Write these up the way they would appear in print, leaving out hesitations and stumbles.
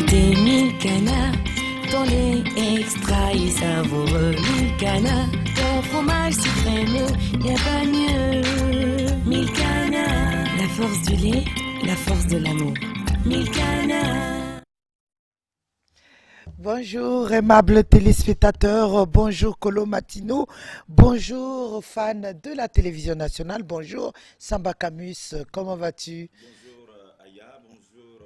Goûtez Milkana, ton lait extra et savoureux. Milkana, ton fromage si crémeux, y'a pas mieux. Milkana, la force du lait, la force de l'amour. Milkana. Bonjour aimables téléspectateurs, bonjour Colo Matino, bonjour fans de la télévision nationale, bonjour Samba Camus, comment vas-tu? Bonjour Aya, bonjour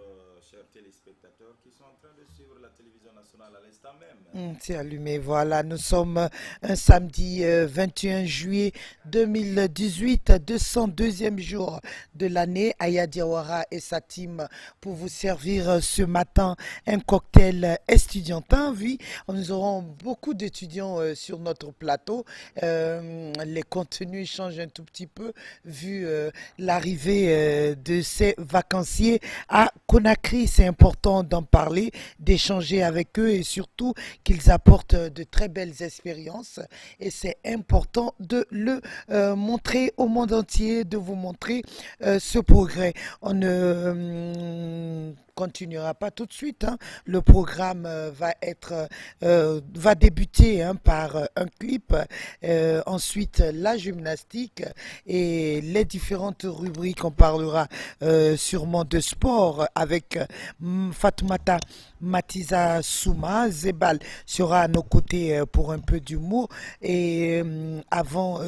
chers téléspectateurs qui sont en train de suivre la télévision nationale à l'instant même. C'est allumé, voilà, nous sommes un samedi 21 juillet 2018, 202e jour de l'année. Aya Diawara et sa team pour vous servir ce matin un cocktail estudiantin. Oui, nous aurons beaucoup d'étudiants sur notre plateau. Les contenus changent un tout petit peu vu l'arrivée de ces vacanciers à Conakry. C'est important d'en parler, d'échanger avec eux et surtout qu'ils apportent de très belles expériences et c'est important de le montrer au monde entier, de vous montrer ce progrès. On ne continuera pas tout de suite. Le programme va débuter par un clip, ensuite la gymnastique et les différentes rubriques. On parlera sûrement de sport avec Fatoumata Matiza Souma. Zebal sera à nos côtés pour un peu d'humour et avant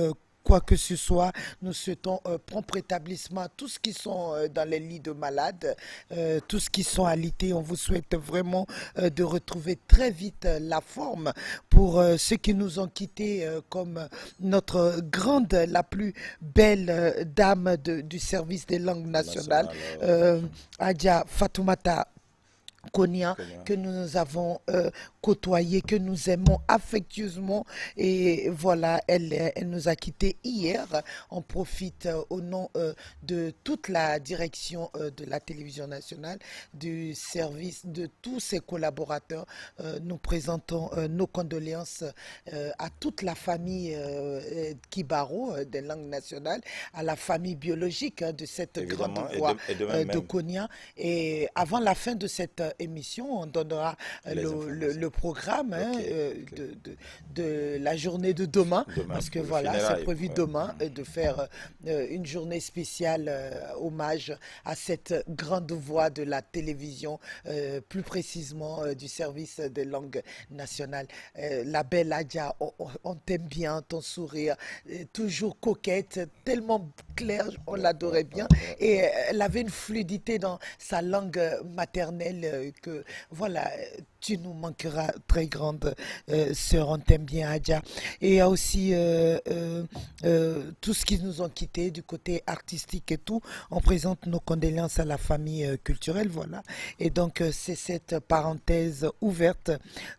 quoi que ce soit, nous souhaitons prompt rétablissement à tous qui sont dans les lits de malades, tous qui sont alités. On vous souhaite vraiment de retrouver très vite la forme pour ceux qui nous ont quittés comme notre grande, la plus belle dame du service des langues nationales, Adja Fatoumata Konia, que nous avons côtoyé, que nous aimons affectueusement et voilà, elle nous a quittés hier. On profite au nom de toute la direction de la télévision nationale, du service, de tous ses collaborateurs. Nous présentons nos condoléances à toute la famille Kibaro des langues nationales, à la famille biologique de cette grande voix de Konia. Et avant la fin de cette émission, on donnera le programme de la journée de demain parce que voilà, c'est prévu demain de faire une journée spéciale hommage à cette grande voix de la télévision, plus précisément du service des langues nationales. La belle Adja, on t'aime bien, ton sourire, toujours coquette, tellement claire, on l'adorait bien et elle avait une fluidité dans sa langue maternelle que voilà, tu nous manqueras, très grande sœur, on t'aime bien Adja. Et il y a aussi tous ceux qui nous ont quittés du côté artistique et tout. On présente nos condoléances à la famille culturelle, voilà. Et donc c'est cette parenthèse ouverte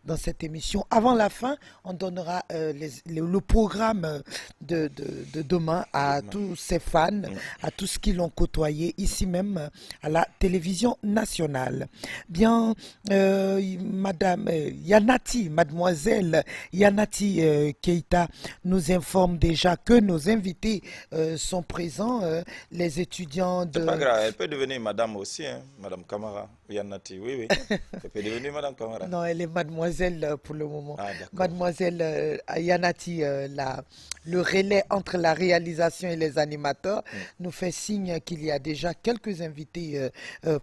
dans cette émission. Avant la fin, on donnera le programme de demain à tous ces fans, à tous qui l'ont côtoyé ici même à la télévision nationale. Bien, Madame Yanati, Mademoiselle Yanati Keita nous informe déjà que nos invités sont présents, les étudiants de... C'est pas grave, elle peut devenir Madame aussi, Madame Kamara, Yanati, oui. Elle peut devenir Madame Kamara. Non, elle est Mademoiselle pour le moment. Ah, Mademoiselle Yanati, le relais entre la réalisation et les animateurs, nous fait signe qu'il y a déjà quelques invités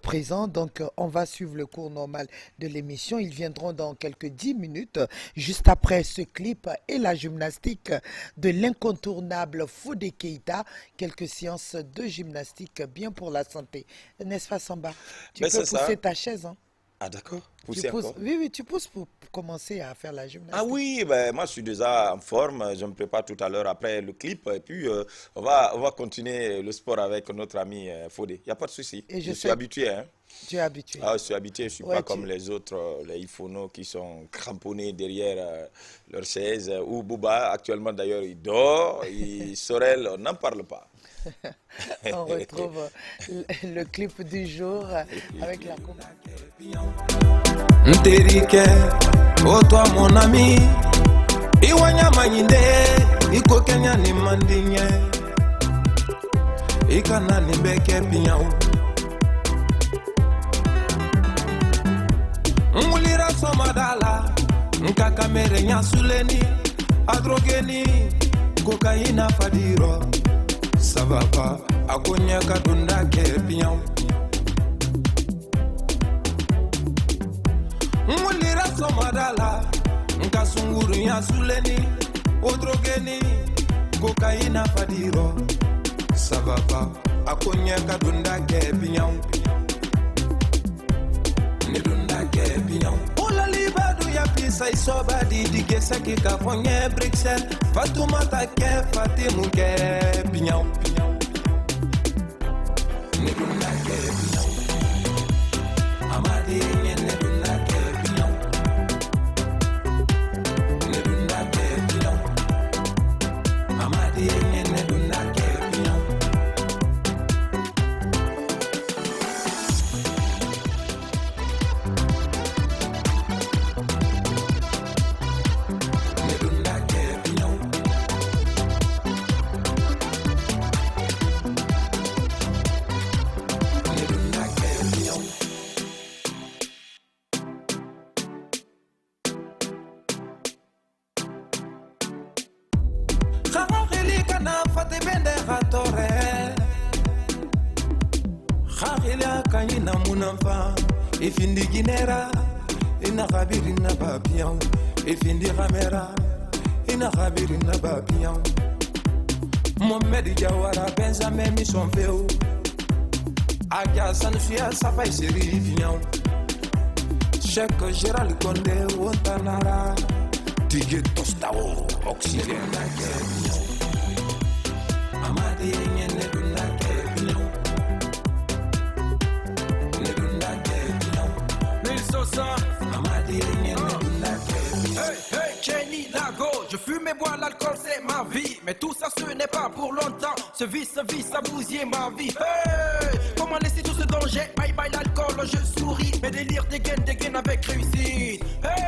présents, donc on va suivre le cours normal de l'émission. Ils viendront dans quelques 10 minutes, juste après ce clip et la gymnastique de l'incontournable Fodé Keita. Quelques séances de gymnastique bien pour la santé. N'est-ce pas Samba? Tu peux pousser ta chaise. Ah d'accord, oui, tu pousses pour commencer à faire la gymnastique. Ah oui, moi je suis déjà en forme, je me prépare tout à l'heure après le clip et puis on va continuer le sport avec notre ami Fodé. Il n'y a pas de souci, je suis habitué. Tu es habitué. Ah, je suis habitué, je ne suis pas comme les autres, les Ifono qui sont cramponnés derrière leur chaise. Ou Bouba, actuellement d'ailleurs, il dort, Sorel, on n'en parle pas. On retrouve le clip du jour avec la coupe. Nterike, oh toi mon ami, Iwanya Maginde, Iko Kenya ni Mandinye, Ikana ni Beke Pinyao. Mulira somadala, nkakamere nyasuleni, adrogeni, kokaina fadiro. Sababa, akonya kadunda kepiyan. Mulira somadala, nkasunguru nyasuleni, odrogeni, kokaina fadiro. Sababa, akonya kadunda kepiyan. Ola libadu ya pisa isoba di gesa ki ka fonye Bruxelles Fatoumata ke Fatimu ke pinyao Nedunda ke pinyao Amadi nedunda ke pinyao Nedunda ke pinyao Amadi nedunda ke pinyao Ifindi ginera, ina kabiri na babiyan. Ifindi kamera, ina kabiri na babiyan. Mohamed Jawara Benjamin mission feu. Aja Sanusia Safai Seri Vian. Cheikh Gérald Condé Ontanara. Tige Tostao Oxygène na Kevian. Amadi Nyene Duna Kevian. Hey, Kenny Lago, je fume et bois l'alcool, c'est ma vie. Mais tout ça, ce n'est pas pour longtemps. Ce vice, a bousillé ma vie. Hey, comment laisser tout ce danger? Bye bye l'alcool, je souris. Mes délires dégainent avec réussite. Hey,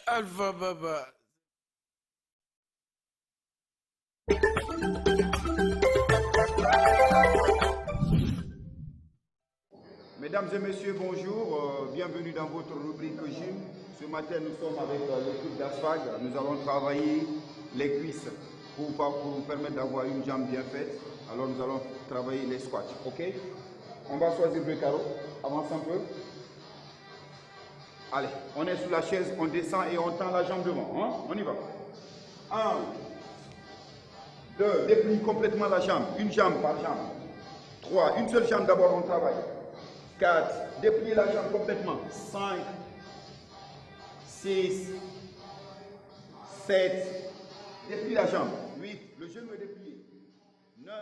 Alpha Baba. Mesdames et messieurs, bonjour. Bienvenue dans votre rubrique gym. Ce matin, nous sommes avec l'équipe d'Asfag. Nous allons travailler les cuisses pour vous permettre d'avoir une jambe bien faite. Alors, nous allons travailler les squats. OK? On va choisir le carreau. Avance un peu. Allez, on est sous la chaise, on descend et on tend la jambe devant. Hein? On y va. 1, 2, déplie complètement la jambe. Une jambe par jambe. 3, une seule jambe d'abord, on travaille. 4, dépliez la jambe complètement. 5, 6, 7, déplie la jambe. 8, le genou est déplié. 9,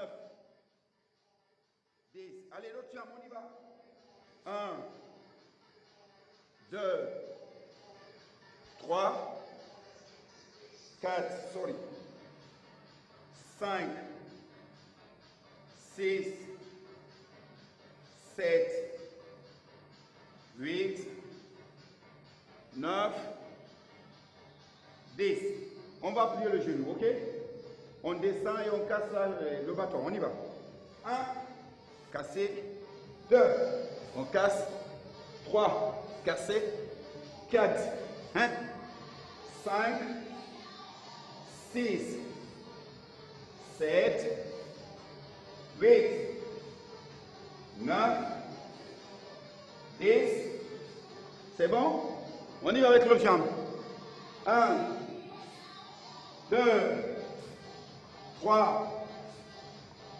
10. Allez, l'autre jambe, on y va. 1, 2, 3, 4, 5, 6, 7, 8, 9, 10. On va plier le genou, ok? On descend et on casse le bâton. On y va. 1, casser. 2, on casse. 3, casser. 4, 5, 6, 7, 8, 9, 10. C'est bon? On y va avec l'autre jambe. 1, 2, 3,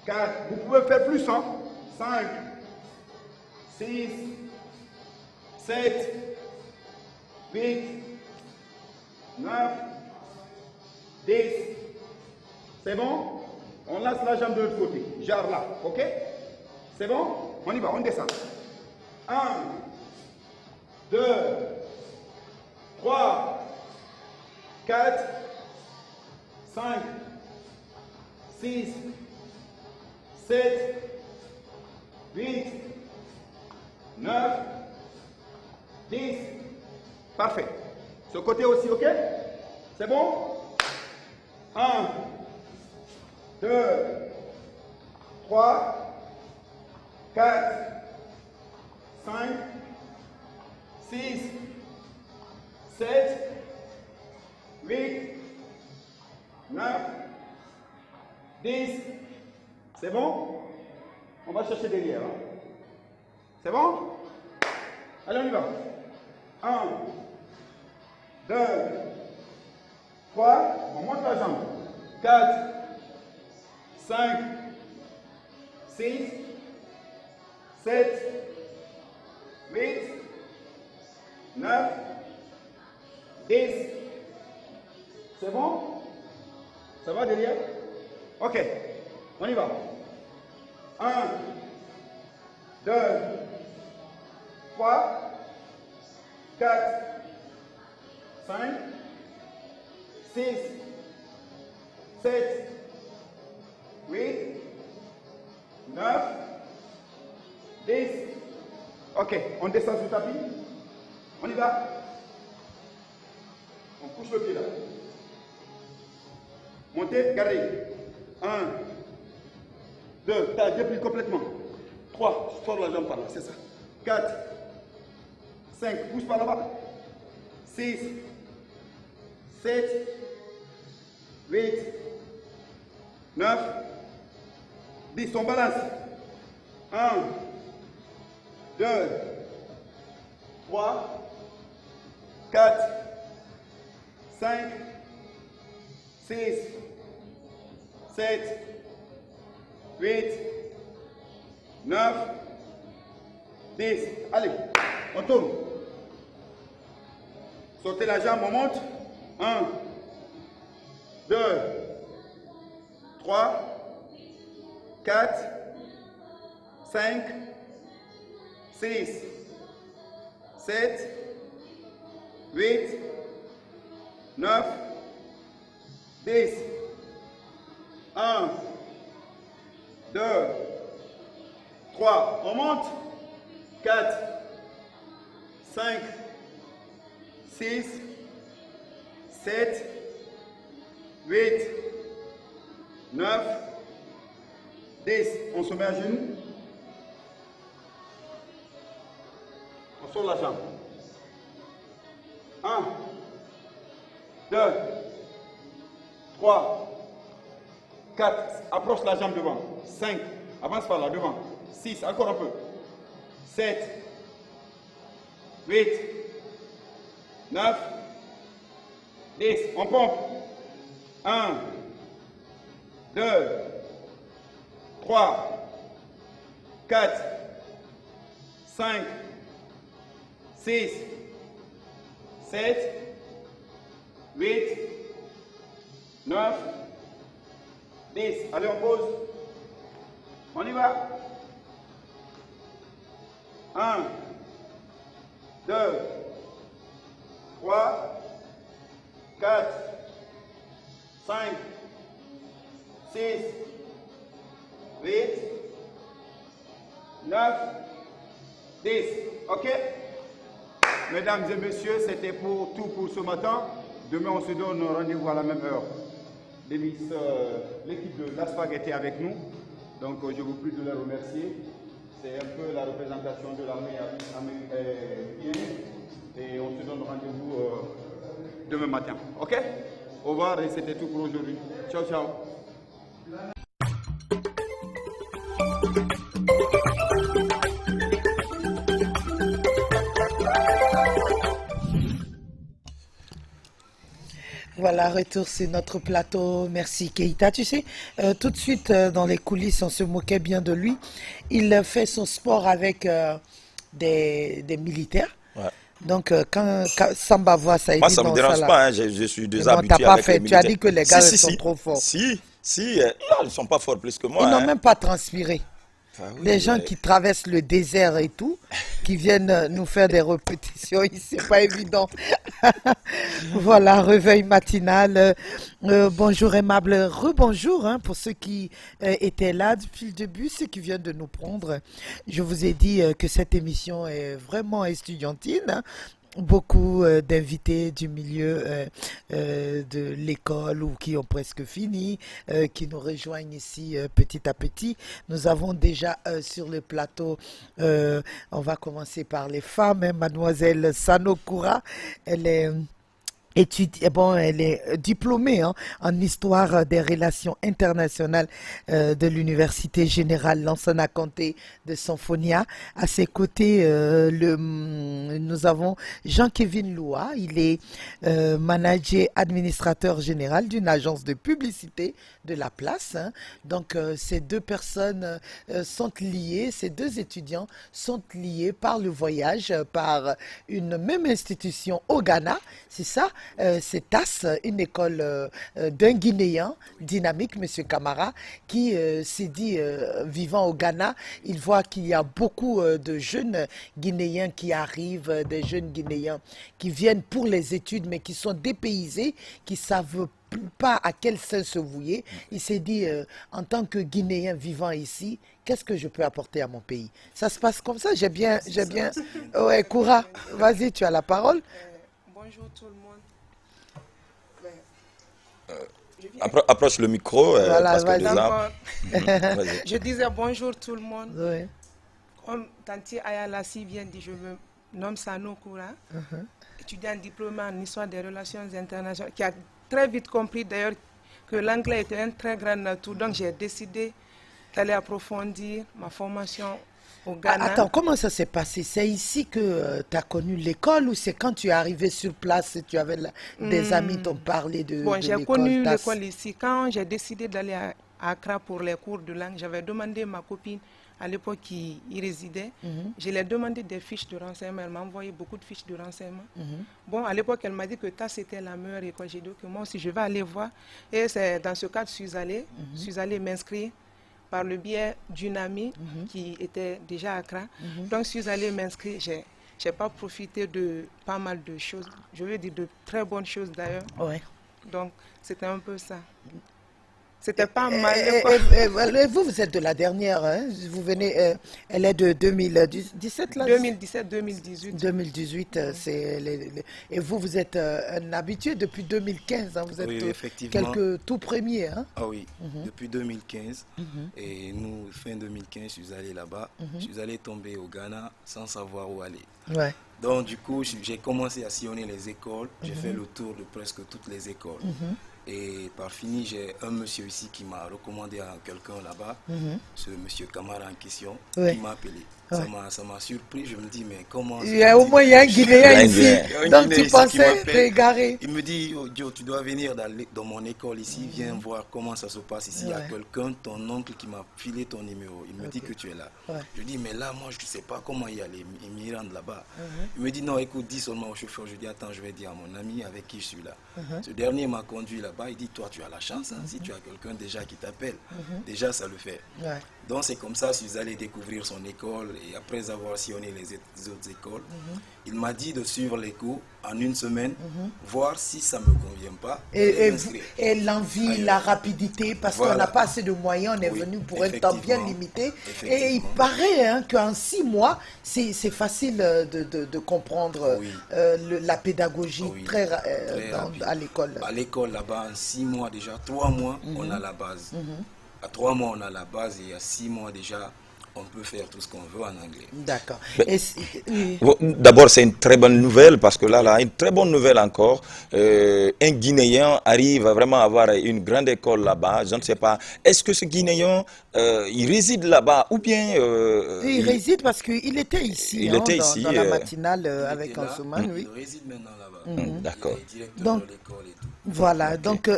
4. Vous pouvez faire plus, hein? 5, 6, 7, 8, 9, 10. C'est bon? On lance la jambe de l'autre côté. Genre là, ok? C'est bon? On y va, on descend. 1, 2, 3, 4, 5, 6, 7, 8, 9, 10. Parfait. Ce côté aussi, ok? C'est bon? 1, 2, 3, 4, 5, 6, 7, 8, 9, 10. C'est bon? On va chercher derrière. Hein? C'est bon? Allez, on y va. 1, 2, 3. On monte la jambe. 4, 5, 6, 7, 8, 9, 10. C'est bon? Ça va derrière? Ok. On y va. 1, 2, 3, 4, 5, 6, 7, 8, 9, 10. Ok, on descend sur le tapis. On y va. On couche le pied là. Montez, gardez. 1, 2, t'as déplie complètement. 3, sors la jambe par là, c'est ça. 4, 5, pousse par là-bas. 6, 7, 8, 9, 10. On balance. 1, 2, 3, 4, 5, 6, 7, 8, 9, 10. Allez, on tourne. Sortez la jambe, on monte. 1, 2, 3, 4, 5, 6, 7, 8, 9, 10. 1, 2, 3. On monte. 4, 5, 6, 7, 8, 9, 10. On se met à genoux. On sort la jambe. 1, 2, 3, 4. Approche la jambe devant. 5. Avance par là, devant. 6. Encore un peu. 7, 8, 9, 10. On pompe. 1, 2, 3, 4, 5, 6, 7, 8, 9, 10. Allez, on pose. On y va. 1, 2, 3, 4, 5, 6, 8, 9, 10. OK? Mesdames et messieurs, c'était pour tout pour ce matin. Demain, on se donne rendez-vous à la même heure. L'équipe de l'ASFAG était avec nous. Donc, je vous prie de les remercier. C'est un peu la représentation de l'armée américaine. Et on se donne rendez-vous demain matin. OK? Au revoir et c'était tout pour aujourd'hui. Ciao, ciao. Voilà, retour sur notre plateau. Merci Keïta. Tu sais, tout de suite dans les coulisses, on se moquait bien de lui. Il fait son sport avec des militaires. Ouais. Donc, quand Samba voit ça, il Moi, dit ça ne non, me dérange là. pas, hein, je suis Mais déjà bon, habitué t'as pas avec les fait. Tu militaires. as dit que les gars Si, sont si, trop forts. si, non, ils ne sont pas forts plus que moi. Ils n'ont hein. même pas transpiré. Ah oui, Des gens qui traversent le désert et tout, qui viennent nous faire des répétitions ici, c'est pas évident. Voilà, réveil matinal. Bonjour aimable, rebonjour hein, pour ceux qui étaient là depuis le début, ceux qui viennent de nous prendre. Je vous ai dit que cette émission est vraiment estudiantine. Hein. Beaucoup d'invités du milieu de l'école ou qui ont presque fini, qui nous rejoignent ici petit à petit. Nous avons déjà sur le plateau, on va commencer par les femmes, hein, mademoiselle Sanokura, elle est... elle est diplômée hein, en histoire des relations internationales de l'Université générale Lansana Conté de Symphonia. À ses côtés, nous avons Jean-Kévin Loua. Il est manager administrateur général d'une agence de publicité de la place. Hein. Donc, ces deux personnes sont liées, ces deux étudiants sont liés par le voyage, par une même institution au Ghana. C'est ça. C'est TAS, une école d'un Guinéen dynamique, M. Camara, qui s'est dit, vivant au Ghana, il voit qu'il y a beaucoup de jeunes Guinéens qui arrivent, des jeunes Guinéens qui viennent pour les études, mais qui sont dépaysés, qui ne savent pas à quel sein se vouer. Il s'est dit, en tant que Guinéen vivant ici, qu'est-ce que je peux apporter à mon pays? Ça se passe comme ça, j'ai bien... Ouais, Koura, vas-y, tu as la parole. Bonjour tout le monde. Approche le micro. Voilà, parce que déjà... Je disais bonjour tout le monde. Ouais. Comme Tanti Ayala si bien dit, je me nomme Sano Koura, étudiant diplômé en histoire des relations internationales, qui a très vite compris d'ailleurs que l'anglais était un très grand atout. Donc j'ai décidé d'aller approfondir ma formation au Ghana. Attends, comment ça s'est passé? C'est ici que tu as connu l'école ou c'est quand tu es arrivé sur place et tu avais des amis qui t'ont parlé de Bon, de j'ai l'école connu TAS? l'école ici. Quand j'ai décidé d'aller à Accra pour les cours de langue, j'avais demandé à ma copine à l'époque qui y résidait. Je lui ai demandé des fiches de renseignement. Elle m'a envoyé beaucoup de fiches de renseignement. Bon, à l'époque, elle m'a dit que TAS était la meilleure école. J'ai dit que moi aussi, je vais aller voir. Et c'est dans ce cadre que je suis allée m'inscrire par le biais d'une amie qui était déjà à Accra. Donc, je suis allée m'inscrire. Je n'ai pas profité de pas mal de choses. Je veux dire de très bonnes choses d'ailleurs. Ouais. Donc, c'était un peu ça. C'était pas mal. Et vous êtes de la dernière, hein? Vous venez, elle est de 2017 là? 2017-2018. 2018, et vous êtes un habitué depuis 2015, hein? Vous êtes effectivement. quelques tout premiers. Hein? Ah oui, depuis 2015. Et nous, fin 2015, je suis allé là-bas. Je suis allé tomber au Ghana sans savoir où aller. Ouais. Donc du coup, j'ai commencé à sillonner les écoles. J'ai fait le tour de presque toutes les écoles. Et par fini, j'ai un monsieur ici qui m'a recommandé à quelqu'un là-bas, ce monsieur Camara en question, qui m'a appelé. Ça m'a surpris, je me dis, mais comment... Il y a au moins un Guinéen ici, donc tu pensais t'égarer. Il me dit, oh, Dio, tu dois venir dans mon école ici, viens voir comment ça se passe ici. Il y a quelqu'un, ton oncle qui m'a filé ton numéro, il me dit que tu es là. Je dis, mais là, moi, je ne sais pas comment il y a les immigrants là-bas. Il me dit, non, écoute, dis seulement au chauffeur. Je dis, attends, je vais dire à mon ami avec qui je suis là. Ce dernier m'a conduit là-bas, il dit, toi, tu as la chance, hein, si tu as quelqu'un déjà qui t'appelle, déjà, ça le fait. Donc, c'est comme ça, je suis allé découvrir son école. Et après avoir sillonné les autres écoles, il m'a dit de suivre les cours en une semaine, voir si ça ne me convient pas. Et l'envie, la rapidité, parce qu'on n'a pas assez de moyens, on est venu pour un temps bien limité. Et il paraît hein, qu'en 6 mois, c'est facile de comprendre la pédagogie à l'école. À l'école, là-bas, en 6 mois déjà, 3 mois, on a la base. À 3 mois, on a la base et à 6 mois déjà, on peut faire tout ce qu'on veut en anglais. D'accord. D'abord, c'est une très bonne nouvelle parce que là, une très bonne nouvelle encore. Un Guinéen arrive à vraiment avoir une grande école là-bas. Je ne sais pas. Est-ce que ce Guinéen, il réside là-bas ou bien... il réside parce qu'il était ici. Il était ici. Dans la matinale avec Ansoumane. Il réside maintenant là-bas. D'accord. Il est directeur donc, de l'école et tout. Voilà. Okay. Donc,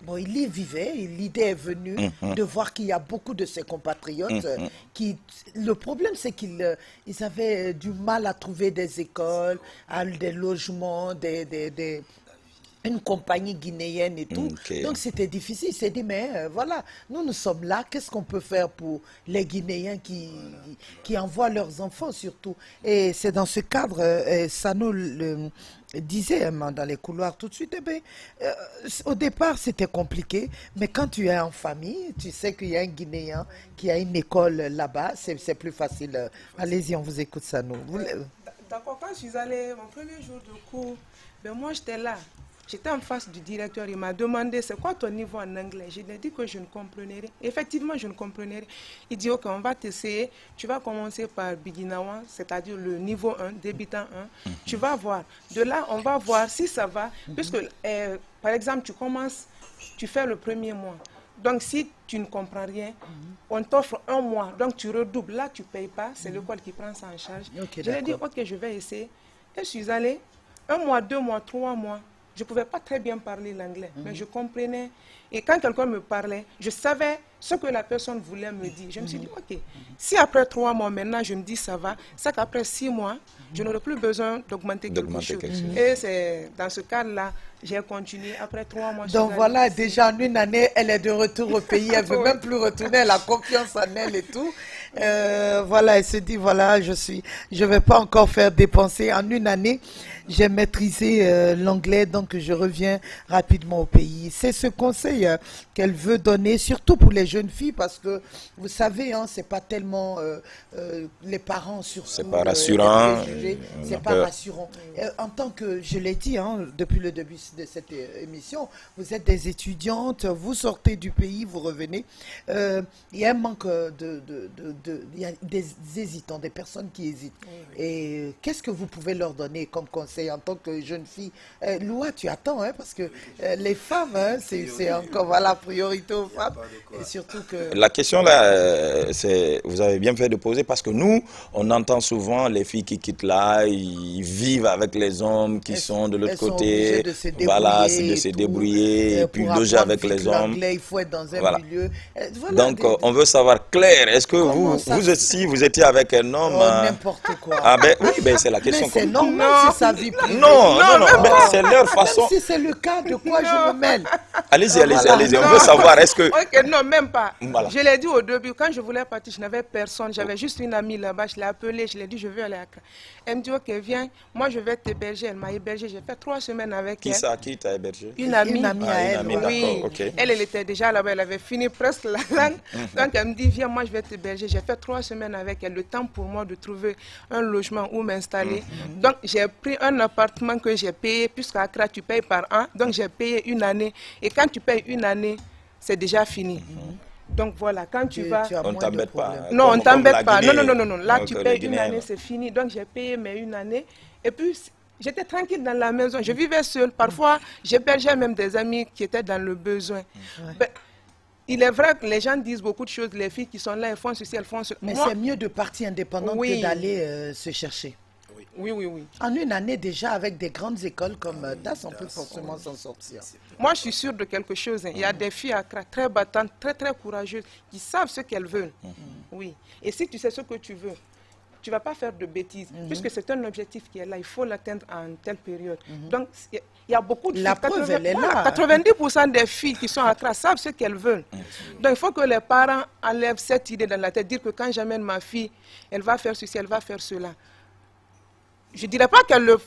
Bon, il y vivait, l'idée est venue de voir qu'il y a beaucoup de ses compatriotes qui... Le problème, c'est qu'ils avaient du mal à trouver des écoles, des logements, une compagnie guinéenne et tout. Donc c'était difficile. Il s'est dit, mais voilà, nous sommes là. Qu'est-ce qu'on peut faire pour les Guinéens qui envoient leurs enfants surtout? Et c'est dans ce cadre, ça nous le disait dans les couloirs tout de suite, au départ c'était compliqué, mais quand tu es en famille, tu sais qu'il y a un Guinéen qui a une école là-bas, c'est plus facile. Allez-y, on vous écoute, Sanou. D'accord, quand je suis allée mon premier jour de cours, moi j'étais là. J'étais en face du directeur, il m'a demandé c'est quoi ton niveau en anglais. Je lui ai dit que je ne comprenais rien. Effectivement, je ne comprenais rien. Il dit ok, on va t'essayer. Tu vas commencer par beginner 1, c'est-à-dire le niveau 1, débutant 1. Tu vas voir. De là, on va voir si ça va. Puisque, par exemple, tu commences, tu fais le premier mois. Donc, si tu ne comprends rien, on t'offre 1 mois. Donc, tu redoubles. Là, tu ne payes pas. C'est l'école qui prend ça en charge. Je lui ai dit ok, je vais essayer. Et je suis allée 1 mois, 2 mois, 3 mois. Je ne pouvais pas très bien parler l'anglais, mais je comprenais. Et quand quelqu'un me parlait, je savais ce que la personne voulait me dire. Je me suis dit, ok, si après 3 mois maintenant, je me dis ça va, c'est qu'après 6 mois, je n'aurai plus besoin d'augmenter quelque chose. Et c'est dans ce cadre-là, j'ai continué. Après 3 mois. Donc voilà, déjà en 1 année, elle est de retour au pays. Elle ne veut même plus retourner. Elle a confiance en elle et tout. Voilà, elle se dit, voilà, je ne vais pas encore faire dépenser. En 1 année, j'ai maîtrisé l'anglais, donc je reviens rapidement au pays. C'est ce conseil qu'elle veut donner, surtout pour les jeunes filles, parce que vous savez, ce n'est pas tellement les parents surtout. C'est pas rassurant. C'est pas rassurant. En tant que, je l'ai dit depuis le début de cette émission, vous êtes des étudiantes, vous sortez du pays, vous revenez. Il y a un manque il y a des hésitants, des personnes qui hésitent. Et qu'est-ce que vous pouvez leur donner comme conseil en tant que jeune fille? Loua, tu attends, parce que les femmes, c'est encore priorité aux femmes. Et surtout que... La question là, vous avez bien fait de poser, parce que nous, on entend souvent les filles qui quittent là, ils vivent avec les hommes qui sont de l'autre côté. Voilà, c'est de se débrouiller, et puis loger avec les hommes. Il faut être dans un milieu. Donc, on veut savoir clair, est-ce que vous étiez avec un homme? N'importe quoi. Ah ben oui, c'est la question. Mais c'est normal, c'est sa vie privée. Non, c'est leur façon. Si c'est le cas, de quoi je me mêle? Allez-y, on veut savoir, est-ce que... Ok, non, même pas. Voilà. Je l'ai dit au début, quand je voulais partir, je n'avais personne. J'avais juste une amie là-bas, je l'ai appelée, je lui ai dit, je veux aller à Accra. Elle me dit, ok, viens, moi je vais t'héberger. Elle m'a hébergé, j'ai fait 3 semaines avec elle. Qui t'a hébergé? Une amie à elle. Oui, okay. Elle était déjà là-bas, elle avait fini presque la langue. Donc elle me dit, viens, moi je vais t'héberger. J'ai fait 3 semaines avec elle, le temps pour moi de trouver un logement où m'installer. Donc j'ai pris un appartement que j'ai payé, puisqu'à Accra tu payes par an. Donc j'ai payé 1 année. Et quand tu payes 1 année, c'est déjà fini. Donc voilà, quand tu vas... On ne t'embête pas. Non, on ne t'embête pas. Non. Là, tu payes 1 année, c'est fini. Donc j'ai payé mes 1 année. Et puis, j'étais tranquille dans la maison. Je vivais seule. Parfois, j'hébergeais même des amis qui étaient dans le besoin. Il est vrai que les gens disent beaucoup de choses. Les filles qui sont là, elles font ceci, elles font cela. Mais c'est mieux de partir indépendante que d'aller se chercher. Oui. En 1 année déjà, avec des grandes écoles comme DAS, on peut forcément s'en sortir. Moi, je suis sûre de quelque chose. Il y a des filles à Accra très battantes, très très courageuses, qui savent ce qu'elles veulent. Oui. Et si tu sais ce que tu veux, tu ne vas pas faire de bêtises, puisque c'est un objectif qui est là. Il faut l'atteindre en telle période. Donc, il y a beaucoup de filles. La preuve, elle est là. 90% des filles qui sont à Accra savent ce qu'elles veulent. Donc, il faut que les parents enlèvent cette idée dans la tête, dire que quand j'amène ma fille, elle va faire ceci, elle va faire cela. Je ne dirais pas qu'elle le...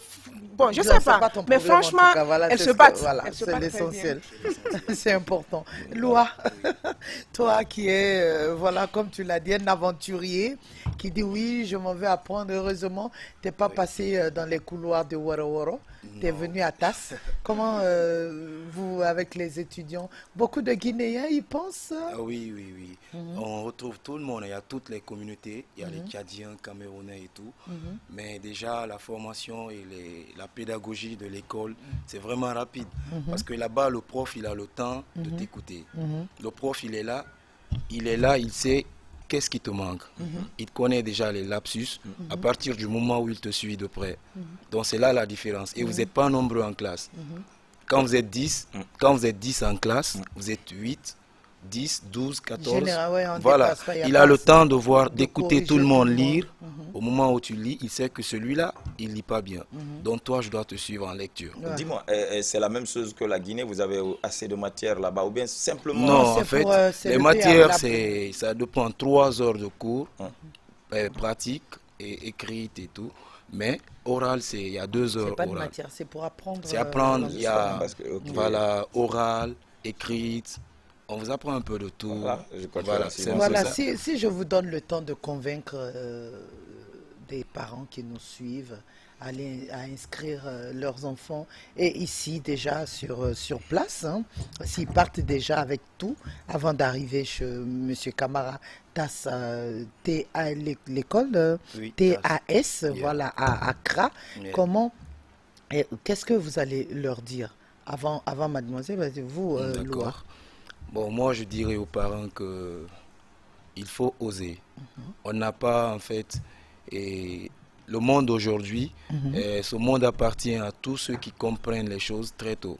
Bon, je ne sais pas, mais franchement, elles se battent. Voilà, c'est l'essentiel. C'est important. Loua, toi qui es, comme tu l'as dit, un aventurier, qui dit oui, je m'en vais apprendre. Heureusement, tu n'es pas passé dans les couloirs de Woro Woro. Tu es venu à TAS. Comment vous, avec les étudiants, beaucoup de Guinéens y pensent? Oui. On retrouve tout le monde. Il y a toutes les communautés. Il y a les Tchadiens, Camerounais et tout. Mais déjà, la formation et la pédagogie de l'école, c'est vraiment rapide. Parce que là-bas, le prof, il a le temps de t'écouter. Le prof, il est là, il sait qu'est-ce qui te manque. Il connaît déjà les lapsus à partir du moment où il te suit de près. Donc c'est là la différence. Et vous n'êtes pas nombreux en classe. Quand vous êtes 10, quand vous êtes 10 en classe, vous êtes 8, 10, 12, 14. Voilà, il a le temps de voir, d'écouter tout le monde lire. Au moment où tu lis, il sait que celui-là, il lit pas bien. Donc toi, je dois te suivre en lecture. Dis-moi, c'est la même chose que la Guinée, vous avez assez de matière là-bas ou bien simplement... Non, en fait, les matières, ça dépend 3 heures de cours, pratique et écrite et tout. Mais oral, il y a 2 heures. C'est pas de oral. matière, c'est pour apprendre. C'est apprendre, il y a voilà, oral, écrite. On vous apprend un peu de tout. Voilà, si je vous donne le temps de convaincre des parents qui nous suivent à inscrire leurs enfants, et ici déjà sur place, hein, s'ils partent déjà avec tout avant d'arriver chez M. Camara, TAS, l'école TAS, voilà, à Accra, qu'est-ce que vous allez leur dire avant mademoiselle, vous, Loa? Bon, moi je dirais aux parents que il faut oser. On n'a pas en fait le monde aujourd'hui, ce monde appartient à tous ceux qui comprennent les choses très tôt.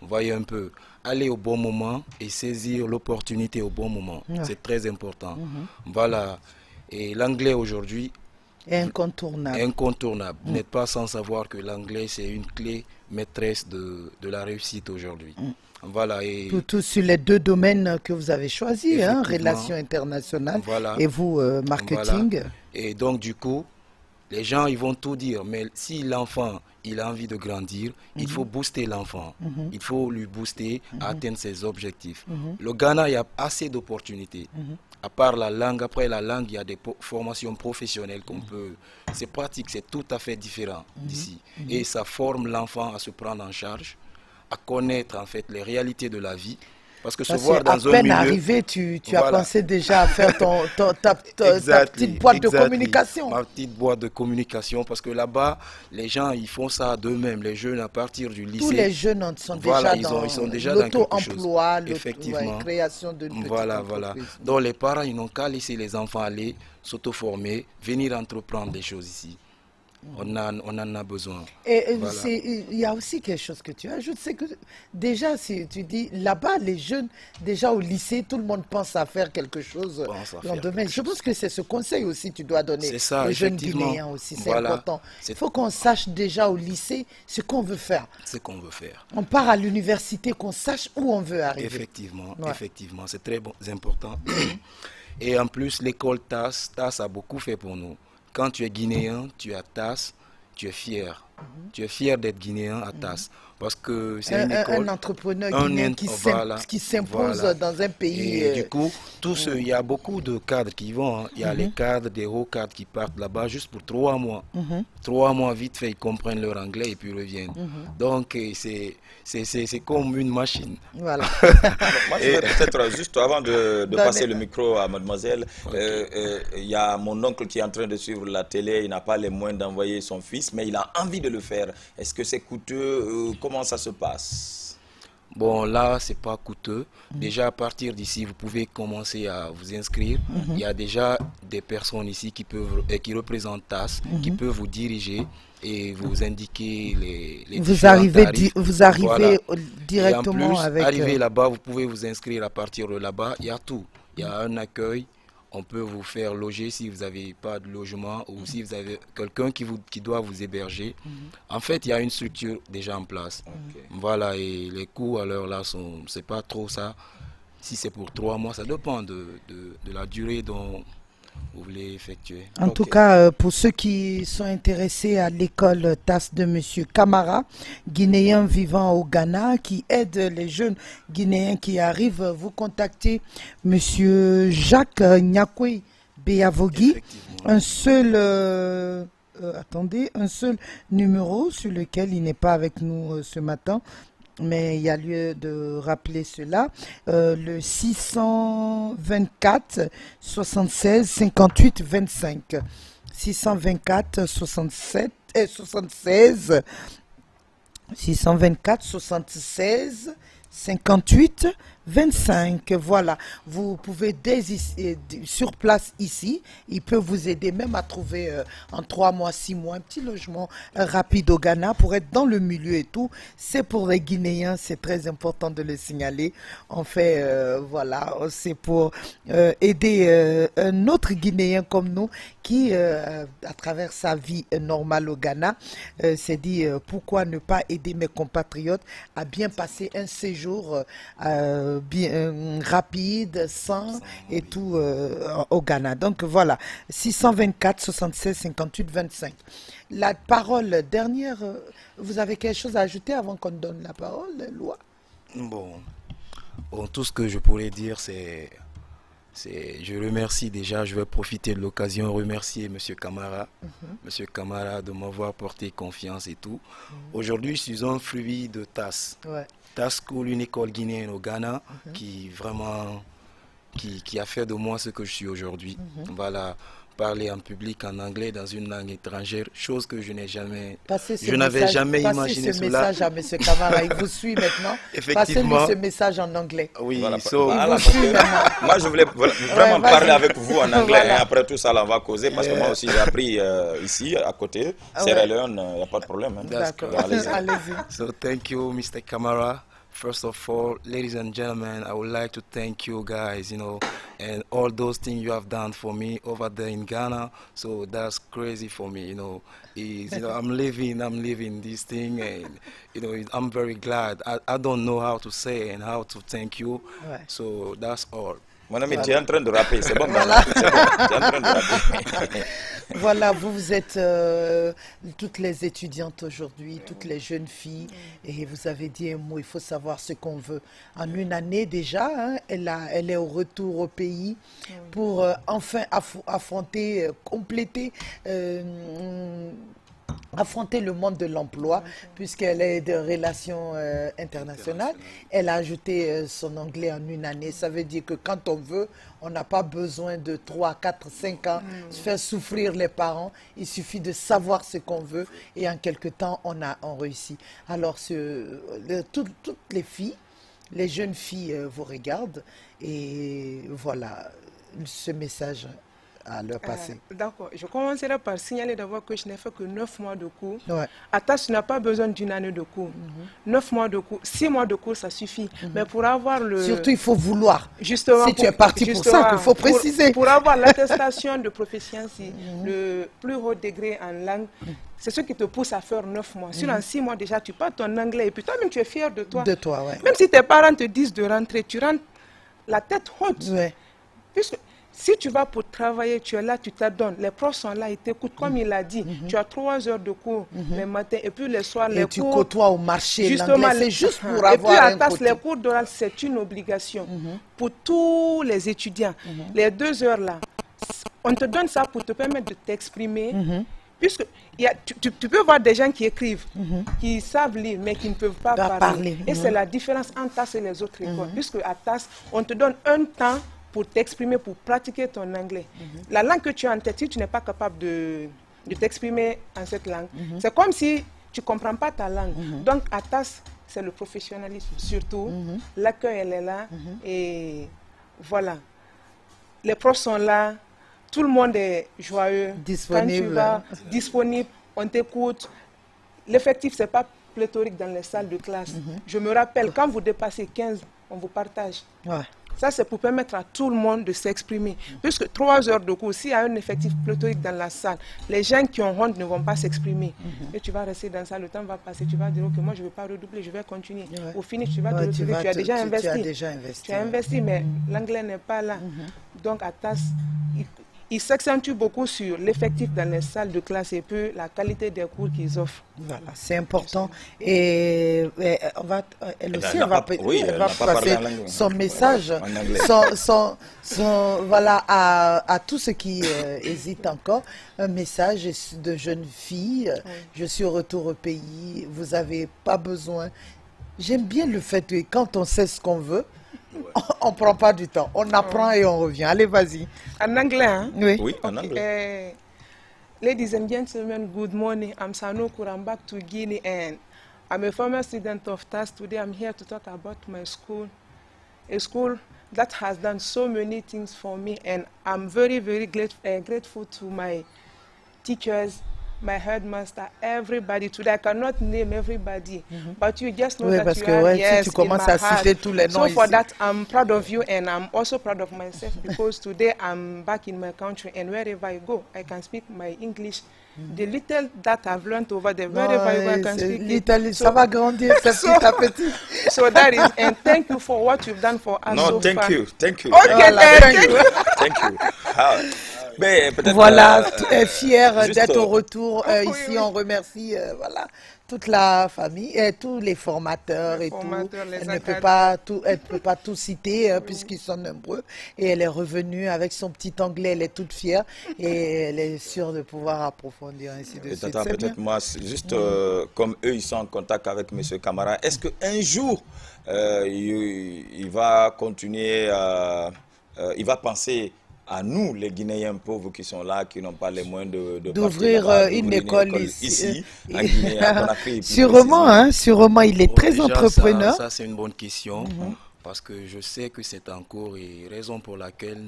Voyez un peu, aller au bon moment et saisir l'opportunité au bon moment, c'est très important. Voilà, et l'anglais aujourd'hui est incontournable. Incontournable. Vous n'êtes pas sans savoir que l'anglais c'est une clé maîtresse de la réussite aujourd'hui. Voilà, et tout sur les 2 domaines que vous avez choisis, hein, relations internationales et vous, marketing. Voilà. Et donc du coup, les gens ils vont tout dire, mais si l'enfant il a envie de grandir, il faut booster l'enfant, il faut lui booster à atteindre ses objectifs. Le Ghana, il y a assez d'opportunités. À part la langue, après la langue, il y a des formations professionnelles qu'on peut... C'est pratique, c'est tout à fait différent d'ici. Et ça forme l'enfant à se prendre en charge, à connaître en fait les réalités de la vie. Parce que se voir dans un milieu... À peine arrivé, tu as pensé déjà à faire ta petite boîte de communication. Ma petite boîte de communication, parce que là-bas, les gens, ils font ça d'eux-mêmes. Les jeunes, à partir du lycée... Tous les jeunes sont déjà dans l'auto-emploi, la création de voilà. Donc les parents, ils n'ont qu'à laisser les enfants aller s'auto-former, venir entreprendre des choses ici. On en a besoin. Et il y a aussi quelque chose que tu ajoutes, c'est que déjà, si tu dis là-bas, les jeunes, déjà au lycée, tout le monde pense à faire quelque chose dans le domaine. Je pense que c'est ce conseil aussi que tu dois donner aux jeunes Guinéens aussi, c'est important. Il faut qu'on sache déjà au lycée ce qu'on veut faire. On part à l'université, qu'on sache où on veut arriver. Effectivement, c'est très important. Et en plus, l'école TAS a beaucoup fait pour nous. Quand tu es guinéen, tu as TAS, tu es fier. Tu es fier d'être guinéen à TAS. Parce que c'est une école. Un entrepreneur guinéen qui s'impose dans un pays. Et du coup, il y a beaucoup de cadres qui vont. Il y a les cadres, des hauts cadres qui partent là-bas juste pour 3 mois. 3 mois, vite fait, ils comprennent leur anglais et puis reviennent. Donc, c'est comme une machine. Voilà. Moi, je vais peut-être, juste avant de passer le micro à mademoiselle, il y a mon oncle qui est en train de suivre la télé. Il n'a pas les moyens d'envoyer son fils, mais il a envie de le faire. Est-ce que c'est coûteux? Comment ça se passe? Bon, là, c'est pas coûteux. Déjà, à partir d'ici, vous pouvez commencer à vous inscrire. Il y a déjà des personnes ici qui représentent TAS, qui peuvent vous diriger et vous indiquer les vous arrivez directement et en plus, avec... Arrivez là-bas, vous pouvez vous inscrire à partir de là-bas. Il y a tout. Il y a un accueil. On peut vous faire loger si vous n'avez pas de logement ou si vous avez quelqu'un qui doit vous héberger. En fait, il y a une structure déjà en place. Voilà, et les coûts, alors là, c'est pas trop ça. Si c'est pour 3 mois, ça dépend de la durée dont vous voulez effectuer. En tout cas, pour ceux qui sont intéressés à l'école TAS de M. Camara, guinéen vivant au Ghana, qui aide les jeunes guinéens qui arrivent, vous contactez M. Jacques Nyakwe Beavogui. Un seul numéro sur lequel il n'est pas avec nous ce matin. Mais il y a lieu de rappeler cela, le 624 76 58 25, 624 76 58 25, voilà. Vous pouvez sur place ici, il peut vous aider même à trouver en 3 mois, 6 mois, un petit logement rapide au Ghana pour être dans le milieu et tout. C'est pour les Guinéens, c'est très important de le signaler. En fait, voilà, c'est pour aider un autre Guinéen comme nous qui, à travers sa vie normale au Ghana, s'est dit pourquoi ne pas aider mes compatriotes à bien passer un séjour bien rapide, sain et tout au Ghana. Donc voilà, 624 76 58 25. La parole dernière, vous avez quelque chose à ajouter avant qu'on donne la parole, Loi? Bon, tout ce que je pourrais dire, je remercie déjà, je vais profiter de l'occasion, remercier M. Camara, Monsieur Camara de m'avoir porté confiance et tout. Aujourd'hui, je suis un fruit de TAS. Ouais. TAS School, une école guinéenne au Ghana, qui vraiment, qui a fait de moi ce que je suis aujourd'hui. Voilà, parler en public en anglais dans une langue étrangère, chose que je n'ai jamais, je n'avais jamais imaginé cela. Passez ce message à M. Camara, il vous suit maintenant. Effectivement. Passez-lui ce message en anglais. Oui, voilà, moi je voulais vraiment parler avec vous en anglais. Voilà. Et après tout ça, là, on va causer parce que moi aussi j'ai appris ici à côté, Sierra Leone, il n'y a pas de problème. Hein. D'accord. Allez-y. So thank you, Mr. Camara. First of all, ladies and gentlemen, I would like to thank you guys, and all those things you have done for me over there in Ghana. So that's crazy for me, I'm living this thing, and I'm very glad. I don't know how to say and how to thank you. Ouais. So that's all. Mon ami, tu es en train de rapper, c'est bon. Voilà. C'est bon, tu es en train de rapper. Voilà, vous êtes toutes les étudiantes aujourd'hui, toutes les jeunes filles, et vous avez dit un mot, il faut savoir ce qu'on veut. En une année déjà, hein, elle est au retour au pays pour enfin affronter, compléter... affronter le monde de l'emploi, puisqu'elle est de relations internationales. Elle a ajouté son anglais en une année. Ça veut dire que quand on veut, on n'a pas besoin de 3, 4, 5 ans, faire souffrir les parents. Il suffit de savoir ce qu'on veut et en quelque temps, on réussit. Alors, toutes les filles, les jeunes filles vous regardent et voilà ce message à leur passer. D'accord. Je commencerai par signaler d'abord que je n'ai fait que 9 mois de cours. Ouais. Attache n'a pas besoin d'une année de cours. 9 mois de cours, 6 mois de cours, ça suffit. Mais pour avoir le... Surtout, il faut vouloir. Justement, si tu es parti pour ça, il faut préciser. Pour avoir l'attestation de proficiency, le plus haut degré en langue, c'est ce qui te pousse à faire 9 mois. Si en 6 mois déjà, tu parles ton anglais et puis toi-même, tu es fier de toi. De toi, ouais. Même si tes parents te disent de rentrer, tu rentres la tête haute. Ouais. Puisque si tu vas pour travailler, tu es là, tu t'adonnes. Les profs sont là, ils t'écoutent. Comme il a dit, tu as 3 heures de cours les matins et puis les soirs, les cours. Et tu côtoies au marché, l'anglais, c'est juste pour avoir un côté. Et puis, les cours d'oral, c'est une obligation pour tous les étudiants. Les 2 heures là, on te donne ça pour te permettre de t'exprimer. Puisque tu peux voir des gens qui écrivent, qui savent lire, mais qui ne peuvent pas parler. Et c'est la différence entre TAS et les autres écoles. Puisque à TAS, on te donne un temps pour t'exprimer, pour pratiquer ton anglais. La langue que tu as en tête, si tu n'es pas capable de t'exprimer en cette langue, c'est comme si tu ne comprends pas ta langue. Donc, à TAS, c'est le professionnalisme surtout. L'accueil, elle est là. Et voilà. Les profs sont là. Tout le monde est joyeux. Disponible. Quand tu vas, disponible, on t'écoute. L'effectif, ce n'est pas pléthorique dans les salles de classe. Je me rappelle, quand vous dépassez 15, on vous partage. Ouais. Ça, c'est pour permettre à tout le monde de s'exprimer. Puisque 3 heures de cours, s'il y a un effectif pléthorique dans la salle, les gens qui ont honte ne vont pas s'exprimer. Et tu vas rester dans ça, le temps va passer, tu vas dire, ok, moi je ne vais pas redoubler, je vais continuer. Au finish, tu vas te retrouver, tu as déjà investi. Tu as investi, mais l'anglais n'est pas là. Donc, à TAS, il s'accentue beaucoup sur l'effectif dans les salles de classe et puis la qualité des cours qu'ils offrent. Voilà, c'est important. Et on va, elle aussi, elle va passer son message, voilà, à tous ceux qui hésitent encore, un message de jeune fille. Je suis au retour au pays, vous n'avez pas besoin. J'aime bien le fait que quand on sait ce qu'on veut, on ne prend pas du temps. On apprend et on revient. Allez, vas-y. En anglais, hein? Oui, en anglais. Ladies and gentlemen, good morning. I'm Sanoku. I'm back to Guinea and I'm a former student of TAS. Today I'm here to talk about my school. a school that has done so many things for me, and I'm very, very grateful to my teachers, my headmaster, everybody. Today I cannot name everybody, but you just know that you are, yes, si tu commences à citer tous les noms so for ici. that, I'm proud of you, and I'm also proud of myself because today I'm back in my country, and wherever I go, I can speak my English. The little that I've learned over there, wherever I go, I can speak it. Ça va grandir, c'est petit à petit. So that is, and thank you for what you've done for us. No, so thank far. you, thank you. Okay, thank you. Thank you. Ah, mais peut-être, Voilà, fier juste, d'être au retour ici. On remercie voilà, toute la famille, tous les formateurs Les et formateurs, tout. les Elle ne peut pas tout citer puisqu'ils sont nombreux. Et elle est revenue avec son petit anglais, elle est toute fière et elle est sûre de pouvoir approfondir ainsi de et suite. Tata, C'est bien. peut-être moi, juste comme eux, ils sont en contact avec M. Camara, est-ce qu'un jour, il va continuer, il va penser à nous, les Guinéens pauvres qui sont là, qui n'ont pas les moyens d'ouvrir une école ici, en Guinée, à Conakry. Sûrement, il est très déjà, entrepreneur. Ça c'est une bonne question. Parce que je sais que c'est en cours et raison pour laquelle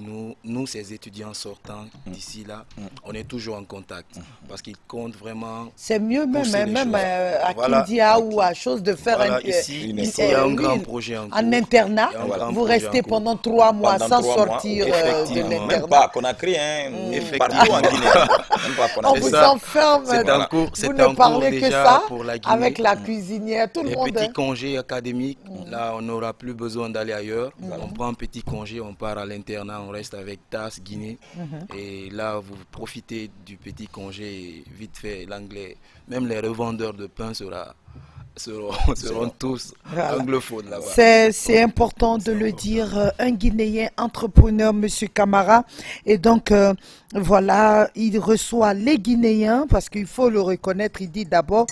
nous ces étudiants sortants d'ici là, on est toujours en contact. Parce qu'ils comptent vraiment. C'est mieux même à Voilà. Kindia ou à chose de faire Voilà, ici, il y a un grand projet en cours. En internat. Il y a un grand Vous projet restez en cours. pendant 3 mois Pendant sans 3 mois, sortir de effectivement. l'internat. Même pas à Conakry, partout en Guinée. Même pas à On Conakry. vous ça. enferme. C'est en cours, Vous c'est ne en cours parlez que déjà ça pour la Guinée. avec la cuisinière, tout le Les monde. petits congés académiques, là on n'aura plus besoin d'aller ailleurs. On prend un petit congé, on part à l'internat, on reste avec TAS Guinée. Et là vous profitez du petit congé et vite fait l'anglais. Même les revendeurs de pain seront tous anglophones là-bas. C'est important de le dire, un Guinéen entrepreneur, Monsieur Camara, et donc voilà, il reçoit les Guinéens parce qu'il faut le reconnaître, il dit d'abord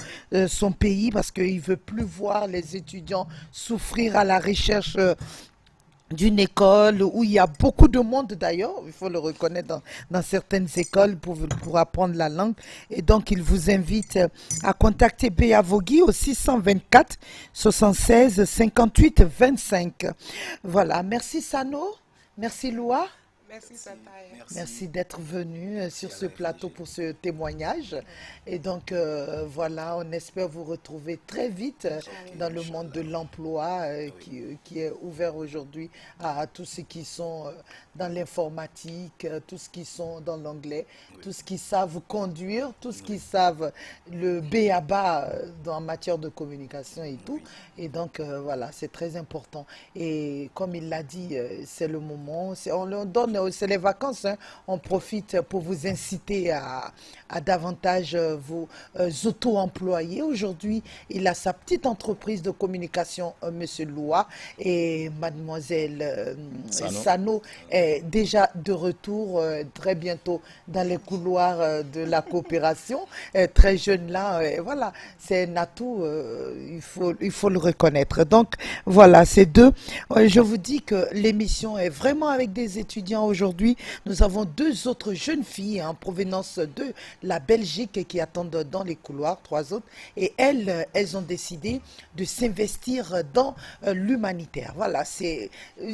son pays parce qu'il veut plus voir les étudiants souffrir à la recherche d'une école où il y a beaucoup de monde d'ailleurs, il faut le reconnaître dans certaines écoles pour apprendre la langue. Et donc, il vous invite à contacter Béa Vogui au 624 76 58 25. Voilà, merci Sano, merci Loua. Merci, Tata. Merci d'être venu sur ce plateau pour ce témoignage. Et donc, voilà, on espère vous retrouver très vite dans le monde de l'emploi qui est ouvert aujourd'hui à tous ceux qui sont dans l'informatique, tous ceux qui sont dans l'anglais, tous ceux qui savent conduire, tous ceux qui savent le B.A.B.A. en matière de communication et tout. Et donc, voilà, c'est très important. Et comme il l'a dit, c'est le moment, on leur donne, c'est les vacances, hein, on profite pour vous inciter à davantage vous auto-employer. Aujourd'hui, il a sa petite entreprise de communication, Monsieur Loua, et Mademoiselle Sano est déjà de retour très bientôt dans les couloirs de la coopération. Très jeune là, voilà, c'est un atout, il faut le reconnaître. Donc, voilà, c'est deux. Je vous dis que l'émission est vraiment avec des étudiants aujourd'hui. Nous avons deux autres jeunes filles en provenance de la Belgique qui attendent dans les couloirs, 3 autres. Et elles ont décidé de s'investir dans l'humanitaire. Voilà, c'est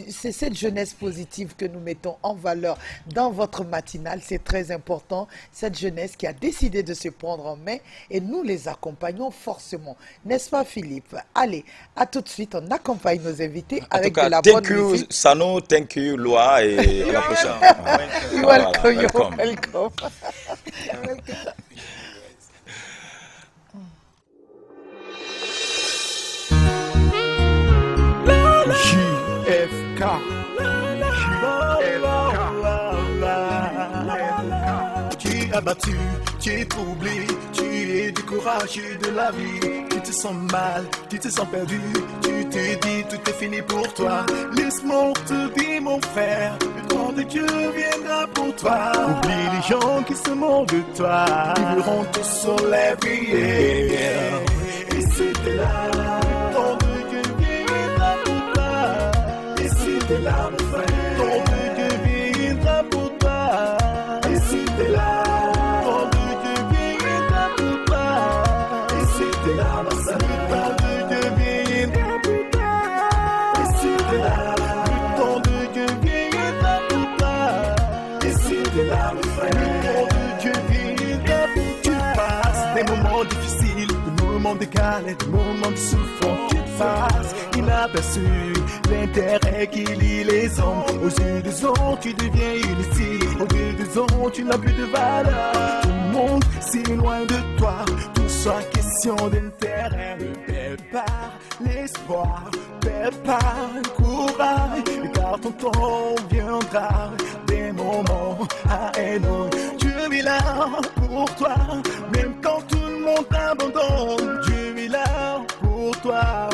cette jeunesse positive que nous mettons en valeur dans votre matinale. C'est très important. Cette jeunesse qui a décidé de se prendre en main et nous les accompagnons forcément. N'est-ce pas, Philippe? Allez, à tout de suite. On accompagne nos invités avec de la bonne musique. Thank you, Sano. Thank you, Loa. Et à la prochaine. Welcome. JFK. Tu es abattu, tu es troublé, tu es découragé de la vie. Tu te sens mal, tu te sens perdu, tu te dis tout est fini pour toi. Laisse-moi te dire mon frère, le temps de Dieu viendra pour toi. Oublie les gens qui se moquent de toi, ils verront tout sur les prières. Et c'était là, le temps de Dieu viendra pour toi. Et c'était là mon frère, le temps de Dieu viendra pour toi. Et c'était là. difficiles, de moments de galère, de moments de souffrance qu'il passe. Il a perçu l'intérêt qui lie les hommes. Aux yeux des hommes, tu deviens inutile. Aux yeux des hommes, tu n'as plus de valeur. Tout le monde si loin de toi. Tout soit question d'intérêt. Ne perds pas l'espoir, perds pas le courage. Car ton temps viendra. Des moments à haineux. Dieu est là pour toi. Même quand tout le monde t'abandonne. Dieu est là pour toi.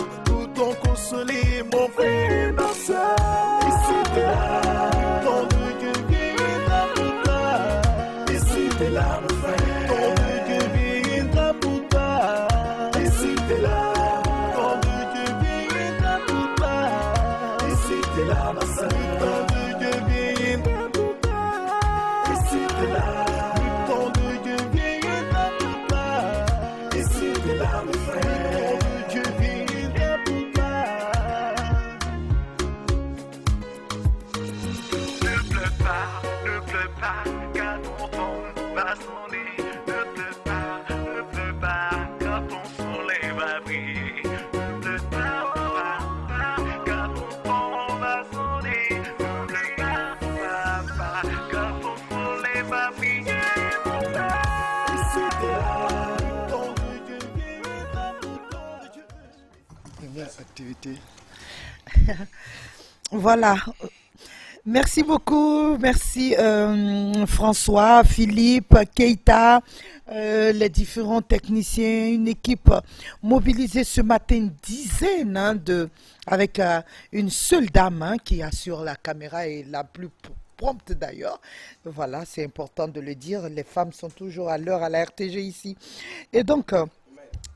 Pour consoler mon frère, ma soeur. Et si t'es là, ton Dieu viendra pour toi. Et si t'es là, mon frère, ton Dieu viendra pour toi. Et si t'es là, ton Dieu viendra pour toi. Et si t'es là, ma soeur, ton Dieu viendra pour toi. Et si t'es là, ton Dieu viendra pour toi. Et si t'es là, mon frère, ton Dieu viendra pour toi. Ne pleure pas, car ton temps va sonner. Ne pleure pas, car ton soleil va briller. Ne pleure pas, car ton temps va sonner. Ne pleure pas, car ton soleil va briller. Et si t'es là, ton Dieu viendra pour toi. Première activité. Voilà. Merci beaucoup, merci François, Philippe, Keita, les différents techniciens, une équipe mobilisée ce matin, une dizaine avec une seule dame qui assure la caméra et la plus prompte d'ailleurs. Voilà, c'est important de le dire, les femmes sont toujours à l'heure à la RTG ici. Et donc,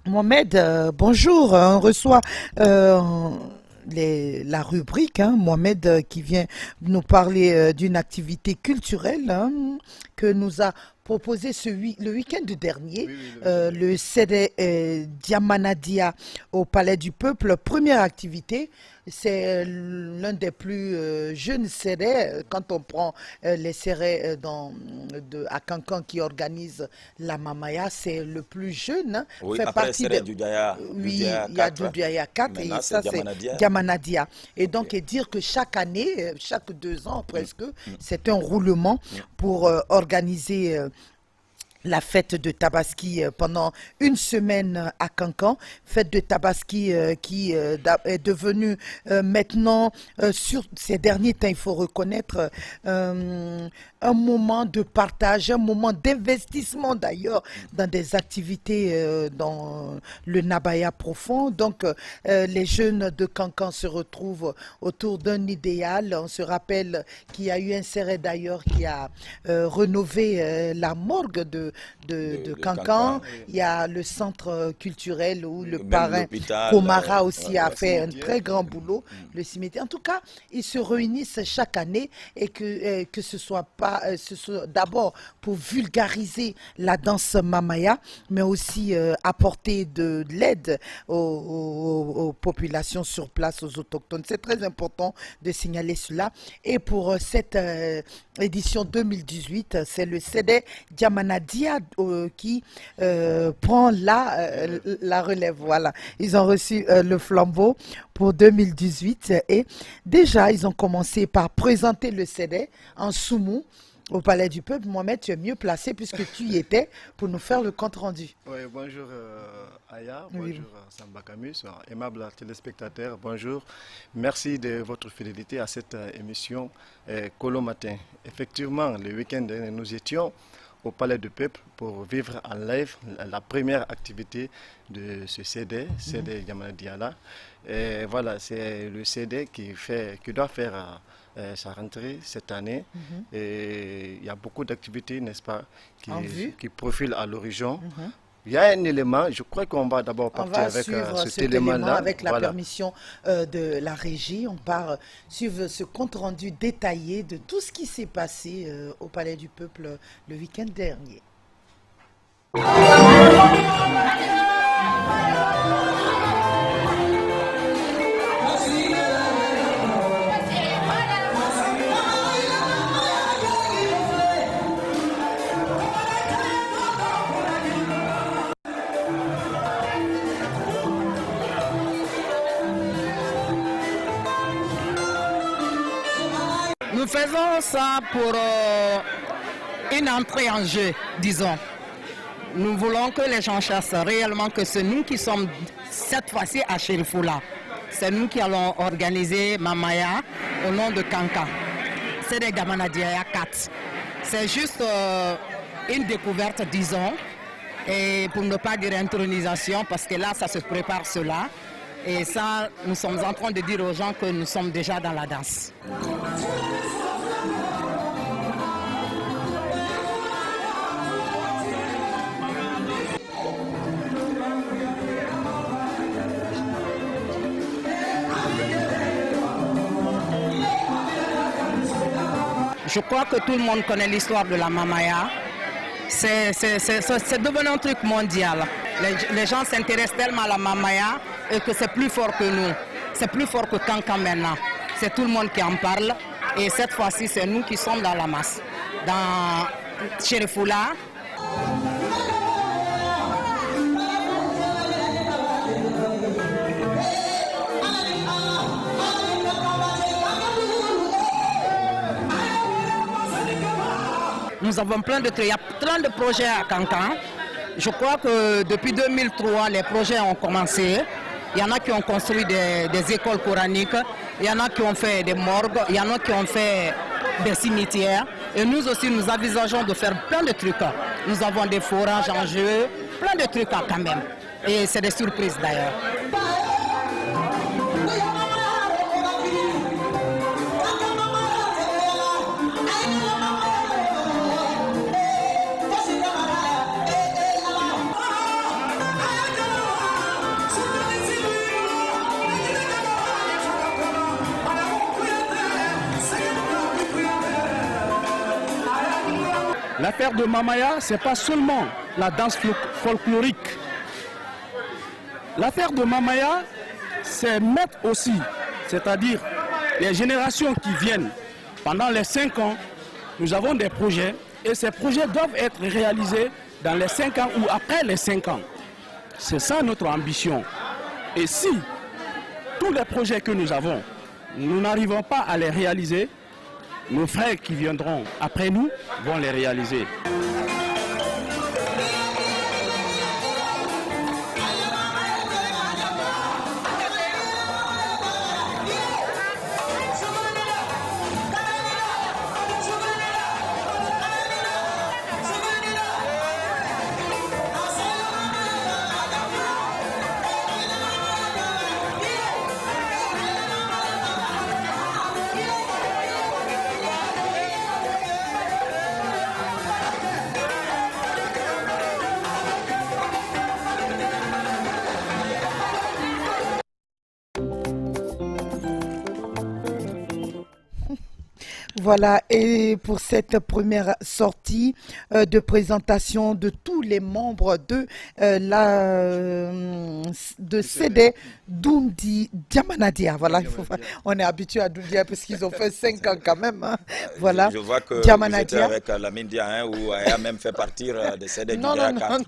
Mohamed, bonjour, on reçoit... la rubrique, Mohamed qui vient nous parler d'une activité culturelle que nous a proposé le week-end dernier, le CD Diamanadia au Palais du Peuple. Première activité, c'est l'un des plus jeunes CD quand on prend les CD à Cancan qui organise la Mamaya, c'est le plus jeune. Oui, fait après partie du Daya, oui, il y a du Daya 4 et ça c'est Diamanadia. Et donc et dire que chaque année, chaque 2 ans presque, c'est un roulement pour organiser la fête de Tabaski pendant une semaine à Cancan, fête de Tabaski qui est devenue maintenant, sur ces derniers temps, il faut reconnaître, un moment de partage, un moment d'investissement d'ailleurs dans des activités dans le Nabaya profond. Donc les jeunes de Cancan se retrouvent autour d'un idéal. On se rappelle qu'il y a eu un CRE d'ailleurs qui a rénové la morgue de Cancan. Il y a le centre culturel où le parrain Komara aussi a fait un très grand boulot, le cimetière. En tout cas, ils se réunissent chaque année et que ce soit d'abord pour vulgariser la danse Mamaya, mais aussi apporter de l'aide aux populations sur place, aux autochtones. C'est très important de signaler cela. Et pour cette édition 2018, c'est le CD Diamanadia qui prend la relève. Voilà, ils ont reçu le flambeau pour 2018 et déjà ils ont commencé par présenter le CD en Soumou au Palais du Peuple. Mohamed, tu es mieux placé puisque tu y étais pour nous faire le compte rendu. Oui, bonjour Aya, bonjour Samba Camus, aimable téléspectateurs, bonjour. Merci de votre fidélité à cette émission Colo Matin. Effectivement, le week-end dernier, nous étions au Palais du Peuple pour vivre en live la première activité de ce CD Diamanadia. Et voilà, c'est le CD qui doit faire sa rentrée cette année. Et il y a beaucoup d'activités, n'est-ce pas, qui profilent à l'horizon. Il y a un élément, je crois qu'on va d'abord partir avec cet élément-là. Avec la permission de la régie, on part suivre ce compte-rendu détaillé de tout ce qui s'est passé au Palais du Peuple le week-end dernier. Nous faisons ça pour une entrée en jeu, disons. Nous voulons que les gens chassent réellement que c'est nous qui sommes cette fois-ci à Chérifoula. C'est nous qui allons organiser Mamaya au nom de Kanka. C'est des Gamanadia 4. C'est juste une découverte, disons, et pour ne pas dire intronisation, parce que là, ça se prépare cela. Et ça, nous sommes en train de dire aux gens que nous sommes déjà dans la danse. Je crois que tout le monde connaît l'histoire de la Mamaya. C'est devenu un truc mondial. Les gens s'intéressent tellement à la Mamaya et que c'est plus fort que nous. C'est plus fort que Kanka maintenant. C'est tout le monde qui en parle. Et cette fois-ci, c'est nous qui sommes dans la masse. Dans Chérifoula. Nous avons plein de trucs. Il y a plein de projets à Kankan. Je crois que depuis 2003, les projets ont commencé. Il y en a qui ont construit des écoles coraniques. Il y en a qui ont fait des morgues. Il y en a qui ont fait des cimetières. Et nous aussi, nous envisageons de faire plein de trucs. Nous avons des forages en jeu, plein de trucs quand même. Et c'est des surprises d'ailleurs. L'affaire de Mamaya, ce n'est pas seulement la danse folklorique. L'affaire de Mamaya, c'est mettre aussi, c'est-à-dire les générations qui viennent. Pendant les 5 ans, nous avons des projets et ces projets doivent être réalisés dans les 5 ans ou après les 5 ans. C'est ça notre ambition. Et si tous les projets que nous avons, nous n'arrivons pas à les réaliser, nos frères qui viendront après nous vont les réaliser. Voilà, et pour cette première sortie de présentation de tous les membres de CD Doundi Diamanadia. Voilà, on est habitué à Doundia parce qu'ils ont fait 5 ans quand même. Hein. Voilà. Je vois que vous étiez avec Lamine Dia, hein, où elle a même fait partir de CD Doundi.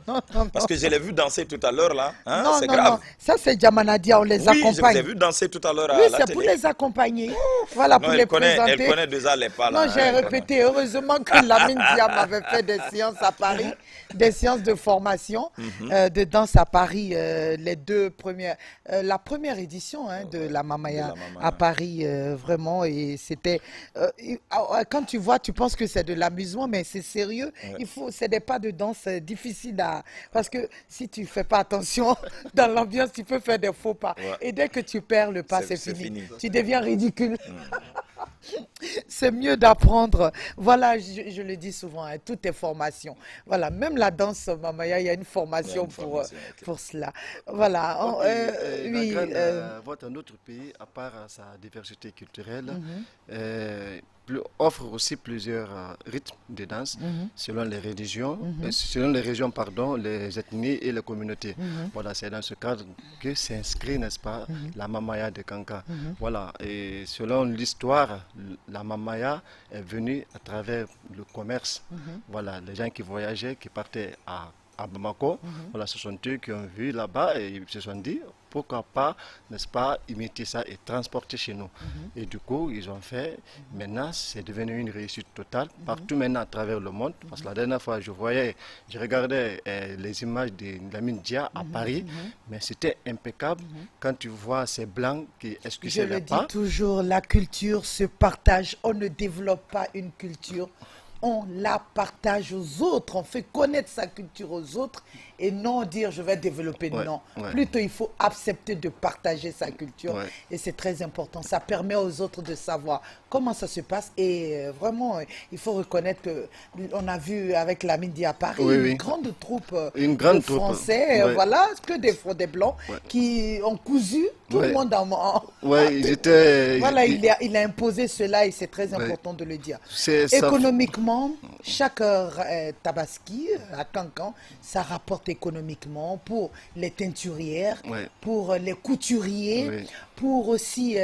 Non. Parce que je l'ai vu danser tout à l'heure là. Hein, non, c'est grave. Ça c'est Diamanadia, on les accompagne. Je vous ai vu danser tout à l'heure à la télé. Oui, c'est pour les accompagner. Voilà, pour les présenter. Elle connaît déjà les pas là. Non, j'ai répété. Heureusement que Lamine Dia m'avait fait des séances à Paris, des séances de formation de danse à Paris, les deux premières, la première édition de la Mamaya à Paris, vraiment. Et c'était, quand tu vois, tu penses que c'est de l'amusement, mais c'est sérieux. Ouais. C'est des pas de danse difficiles parce que si tu fais pas attention dans l'ambiance, tu peux faire des faux pas. Ouais. Et dès que tu perds le pas, c'est fini. Tu deviens ridicule. C'est mieux d'apprendre. Voilà, je le dis souvent, hein, tout est formation. Voilà, même la danse Mamaya, il y a une formation, pour cela. Voilà. Oui. Votre notre pays, à part sa diversité culturelle, offre aussi plusieurs rythmes de danse selon les religions, selon les régions, pardon, les ethnies et les communautés. Voilà, c'est dans ce cadre que s'inscrit, n'est-ce pas, la Mamaya de Kanka. Voilà, et selon l'histoire, la Mamaya est venue à travers le commerce. Voilà, les gens qui voyageaient, qui partaient à Bamako, voilà, ce sont eux qui ont vu là-bas et ils se sont dit, pourquoi pas, n'est-ce pas, imiter ça et transporter chez nous. Et du coup, ils ont fait. Maintenant, c'est devenu une réussite totale partout maintenant à travers le monde. Parce que la dernière fois, je regardais les images de la mine Dia à Paris, mais c'était impeccable. Quand tu vois ces blancs qui Je le dis toujours, la culture se partage. On ne développe pas une culture, on la partage aux autres. On fait connaître sa culture aux autres et non dire je vais développer. Non, plutôt il faut accepter de partager sa culture et c'est très important. Ça permet aux autres de savoir comment ça se passe et vraiment il faut reconnaître qu'on a vu avec la mine à Paris une grande troupe de Français, voilà, que des Blancs qui ont cousu tout le monde en... voilà, il a imposé cela et c'est très important de le dire. Économiquement, chaque tabaski à Kankan, ça rapporte économiquement pour les teinturières, pour les couturiers, pour aussi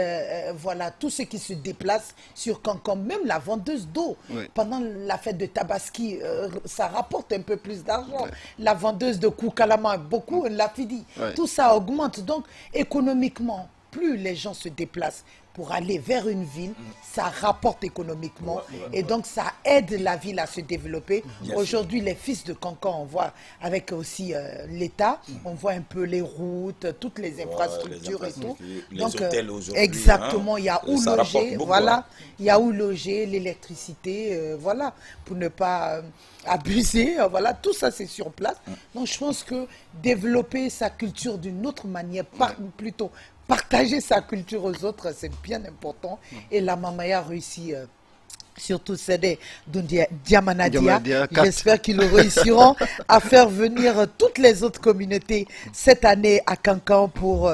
voilà, tous ceux qui se déplacent sur Kankan, même la vendeuse d'eau. Pendant la fête de Tabaski, ça rapporte un peu plus d'argent. La vendeuse de Koukalama, beaucoup, la Fidi. Tout ça augmente. Donc, économiquement, plus les gens se déplacent pour aller vers une ville, ça rapporte économiquement et donc ça aide la ville à se développer. Aujourd'hui, les fils de Kankan, on voit avec aussi l'État, on voit un peu les routes, toutes les infrastructures et tout. Les donc, hôtels aujourd'hui. exactement, il y a où ça loger, voilà, il y a où loger, l'électricité, voilà, pour ne pas abuser, voilà, tout ça c'est sur place. Donc je pense que développer sa culture d'une autre manière, plutôt partager sa culture aux autres, c'est bien important. Et la Mamaya a réussi, surtout celle de Diamanadia. J'espère qu'ils réussiront à faire venir toutes les autres communautés cette année à Kankan pour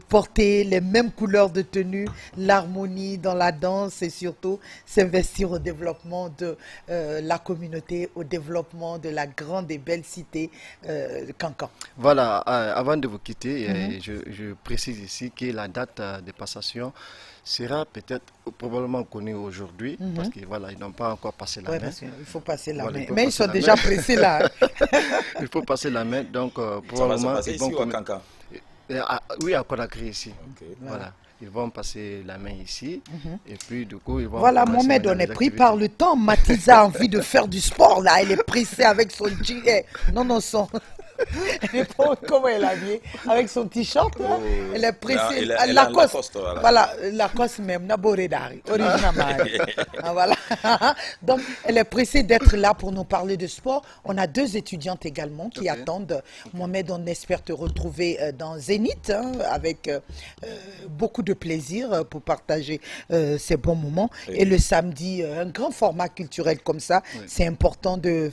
porter les mêmes couleurs de tenue, l'harmonie dans la danse et surtout s'investir au développement de la communauté, au développement de la grande et belle cité de Kankan. Voilà, avant de vous quitter, je précise ici que la date de passation sera peut-être probablement connue aujourd'hui parce que voilà, ils n'ont pas encore passé la main. Il faut passer la main. Mais ils sont déjà pressés là. Il faut passer la main, donc probablement. Ça va se passer ici ou à Kankan? Oui, à Conakry ici. Voilà. Ils vont passer la main ici et puis du coup ils vont... Voilà, Mohamed, on est pris par le temps. Mathisa a envie de faire du sport là. Elle est pressée avec son gilet. Non, son... Comment elle est habillée? Avec son t-shirt, elle est pressée. Lacoste, voilà, Lacoste même, Naboredari, original. Voilà. Donc, elle est pressée d'être là pour nous parler de sport. On a 2 étudiantes également qui attendent. Mohamed, on espère te retrouver dans Zénith avec beaucoup de plaisir pour partager ces bons moments. Et le samedi, un grand format culturel comme ça, c'est important de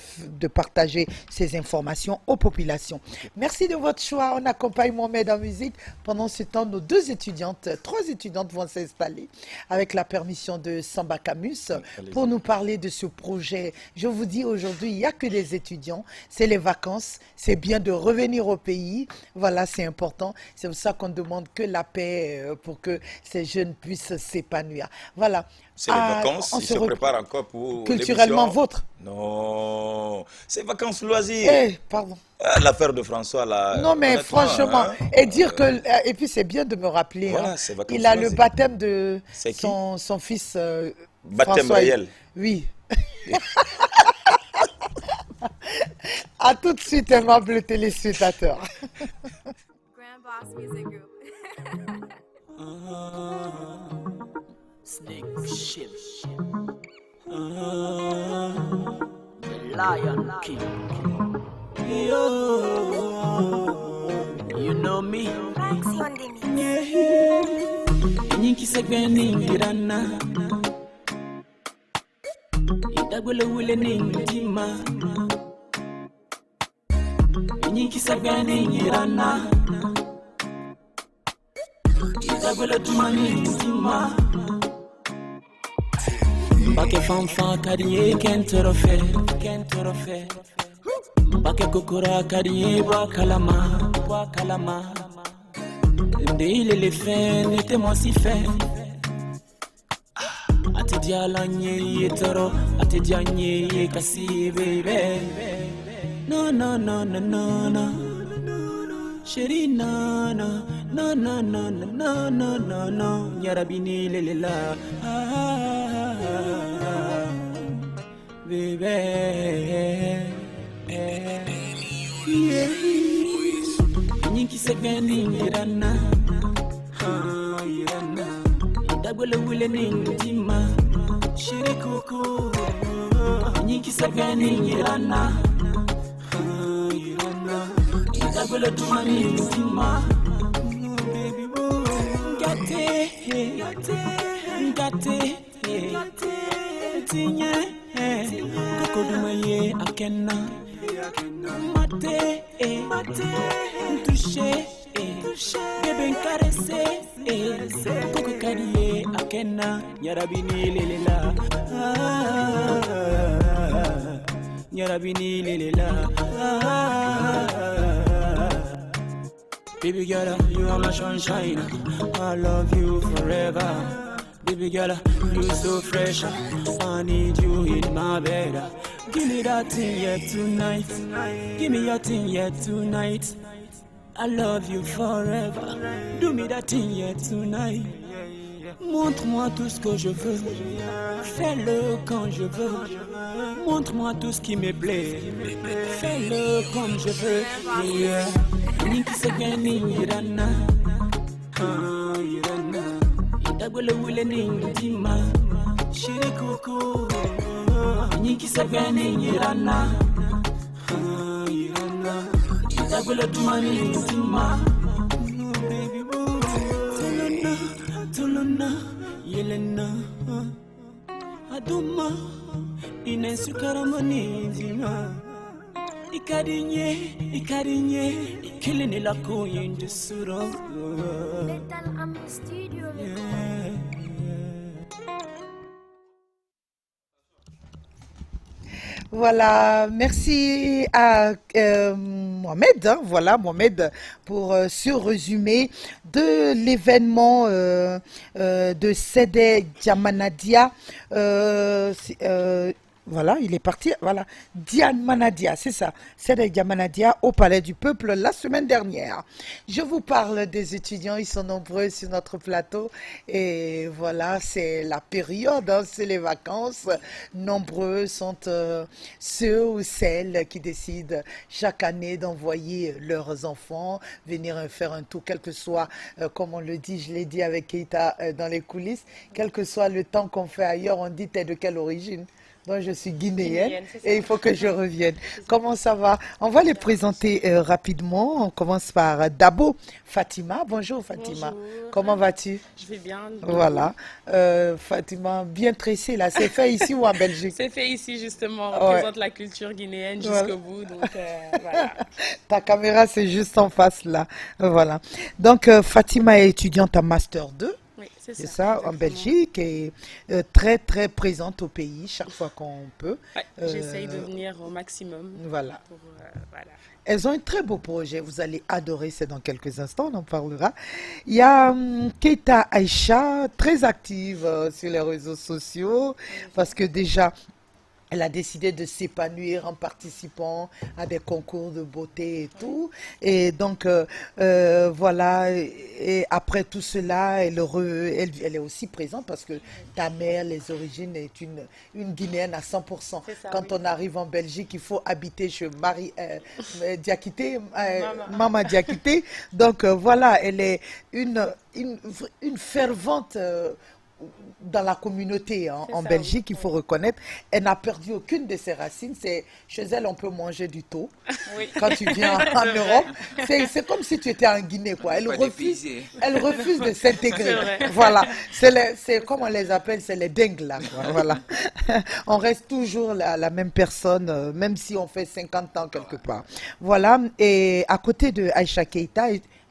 partager ces informations aux populations. Merci de votre choix. On accompagne Mohamed en musique. Pendant ce temps, nos 3 étudiantes vont s'installer avec la permission de Samba Camus pour nous parler de ce projet. Je vous dis aujourd'hui, il n'y a que des étudiants. C'est les vacances. C'est bien de revenir au pays. Voilà, c'est important. C'est pour ça qu'on demande que la paix pour que ces jeunes puissent s'épanouir. Voilà. C'est les vacances, ils se préparent encore pour culturellement vôtre. Non, c'est vacances loisirs. Pardon. L'affaire de François là. Non mais franchement, et dire que et puis c'est bien de me rappeler. Voilà, il a loisirs. Le baptême de son fils. Baptême François, réel. Oui. À tout de suite, aimables téléspectateurs. Grand Boss Music Group. Snake ship. The Lion King. Yo, you know me. Nyinki segbe ningirana. Idagwele wule ningima. Nyinki segbe ningirana. Idagwele tuma ningima. Mbake fanfa kariye kentorofe. Mbake kokora kariye wakalama. Ndile le fin n'était moi si fait. Ate dialanye yetoro, ate dianye kasi baby. No. Chérie, non, non, non, non, non, non, non, non, non, Yarabini, Léléla. Bébé. Niki segani irana. Irana. Dagwele wile ninjima. Chérie Coco. Niki segani irana. Dagwele tumani ninjima. Baby boo. Gate. Tinye. Coco dumaye akena. Mate, touché, bébé caressé, coco kadié, akena, yarabini léléla, yarabini léléla. Baby girl, you are my sunshine, I love you forever. Baby girl, you so fresh, I need you in my bed. Give me that thing yet tonight. Give me your thing yet tonight. I love you forever. Do me that thing yet tonight. Montre-moi tout ce que je veux. Fais-le quand je veux. Montre-moi tout ce qui me plaît. Fais-le comme je veux. Niki segani irana. Irana. Dagwele wile ninjima. Chérie Coco. Niki segani irana. Irana. Dagwele tumani ninjima. Baby boo. Tulona, Yelena. Aduma. Inesukaramani ninjima. Ikarinye, killing la koyin de suro. Metal Am Studio. Voilà, merci à Mohamed, hein, voilà Mohamed pour ce résumé de l'événement de Sede Diamanadia. Voilà, il est parti. Voilà, Diane Manadia, c'est ça. C'est Diamanadia au Palais du Peuple la semaine dernière. Je vous parle des étudiants, ils sont nombreux sur notre plateau. Et voilà, c'est la période, hein, c'est les vacances. Nombreux sont ceux ou celles qui décident chaque année d'envoyer leurs enfants venir faire un tour, quel que soit, comme on le dit, je l'ai dit avec Keita dans les coulisses, quel que soit le temps qu'on fait ailleurs, on dit t'es de quelle origine? Donc, je suis guinéenne et il faut que je revienne. Comment ça va? On va les présenter rapidement. On commence par Dabo Fatima. Bonjour Fatima. Bonjour. Comment vas-tu? Je vais bien. Voilà. Fatima, bien tressée là. C'est fait ici ou en Belgique? C'est fait ici justement. On représente la culture guinéenne jusqu'au bout. Donc voilà. Ta caméra c'est juste en face là. Voilà. Donc Fatima est étudiante en Master 2. Oui, c'est ça, en Belgique et très très présente au pays chaque fois qu'on peut. Ouais, j'essaye de venir au maximum. Voilà. Voilà. Elles ont un très beau projet, vous allez adorer, c'est dans quelques instants, on en parlera. Il y a Keita Aïcha, très active sur les réseaux sociaux, parce que déjà, elle a décidé de s'épanouir en participant à des concours de beauté et tout. Et donc, voilà. Et après tout cela, elle est aussi présente parce que ta mère, les origines, est une Guinéenne à 100%. Ça, quand on arrive en Belgique, il faut habiter chez Diakité, Maman Diakité. Donc, voilà, elle est une fervente... dans la communauté en Belgique, il faut reconnaître, elle n'a perdu aucune de ses racines. Chez elle, on peut manger du thon. Oui. Quand tu viens en Europe, c'est comme si tu étais en Guinée, quoi. Elle refuse de s'intégrer. Voilà, c'est comme on les appelle, c'est les dingues là, quoi. Voilà. On reste toujours la même personne, même si on fait 50 ans quelque part. Voilà, et à côté de Aïcha Keita,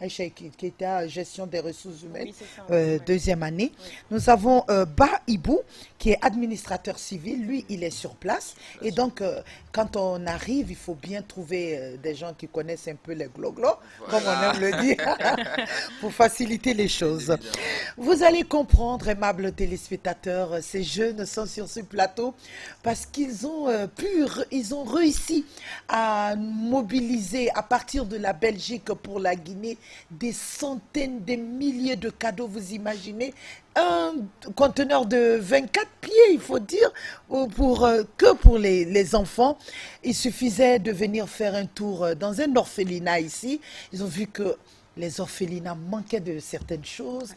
Aïcha Keita, gestion des ressources humaines, Oui, c'est ça, deuxième année. Nous avons Ba Ibou, qui est administrateur civil. Lui, il est sur place. Et donc, quand on arrive, il faut bien trouver des gens qui connaissent un peu les gloglos, comme on aime le dire, pour faciliter les choses. Vous allez comprendre, aimables téléspectateurs, ces jeunes sont sur ce plateau parce qu'ils ont ils ont réussi à mobiliser à partir de la Belgique pour la Guinée des centaines, des milliers de cadeaux, vous imaginez, un conteneur de 24 pieds, il faut dire, que pour les enfants. Il suffisait de venir faire un tour dans un orphelinat ici. Ils ont vu que les orphelinats manquaient de certaines choses,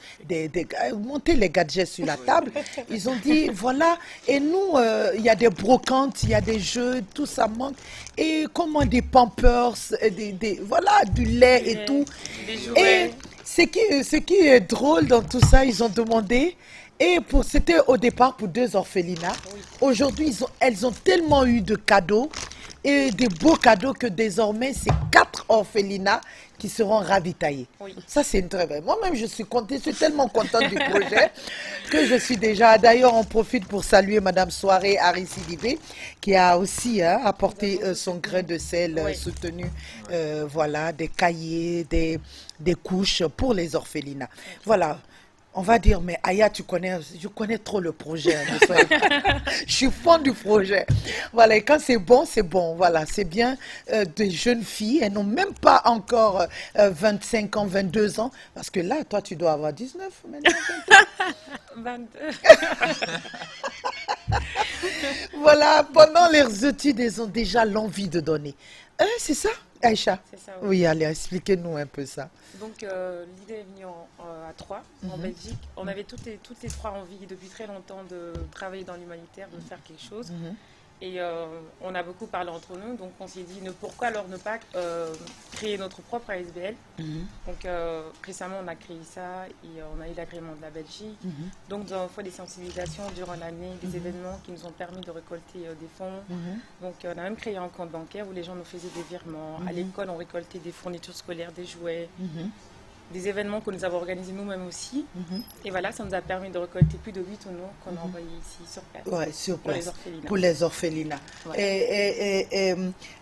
monter les gadgets sur la table. Ils ont dit, voilà, et nous, il y a des brocantes, il y a des jeux, tout ça manque. Et comment des pampers, voilà, du lait et tout. Et ce qui est drôle dans tout ça, ils ont demandé, et c'était au départ pour 2 orphelinats. Aujourd'hui, elles ont tellement eu de cadeaux, et des beaux cadeaux, que désormais, c'est 4 orphelinats qui seront ravitaillés. Ça, c'est une très belle. Moi-même, je suis tellement contente du projet que je suis déjà... D'ailleurs, on profite pour saluer Madame Soirée Arisidibé, qui a aussi apporté son grain de sel, soutenu voilà, des cahiers, des couches pour les orphelinats. Voilà. On va dire, mais Aya, je connais trop le projet. Je suis fan du projet. Voilà, et quand c'est bon. Voilà, c'est bien des jeunes filles. Elles n'ont même pas encore 25 ans, 22 ans. Parce que là, toi, tu dois avoir 19 maintenant. 22. Voilà, pendant leurs études, elles ont déjà l'envie de donner. C'est ça, Aïcha? C'est ça, oui. Allez, expliquez-nous un peu ça. Donc, l'idée est venue à Troyes, en Belgique. On avait toutes les 3 envie depuis très longtemps de travailler dans l'humanitaire, de faire quelque chose. Et on a beaucoup parlé entre nous, donc on s'est dit pourquoi alors ne pas créer notre propre ASBL. Donc récemment on a créé ça et on a eu l'agrément de la Belgique. Donc nous avons fait des sensibilisations durant l'année, des événements qui nous ont permis de récolter des fonds. Donc on a même créé un compte bancaire où les gens nous faisaient des virements. À l'école on récoltait des fournitures scolaires, des jouets. Des événements que nous avons organisés nous-mêmes aussi. Et voilà, ça nous a permis de récolter plus de 8 tonneaux qu'on a envoyés ici sur place. Ouais, sur place. Pour les orphelinats. Et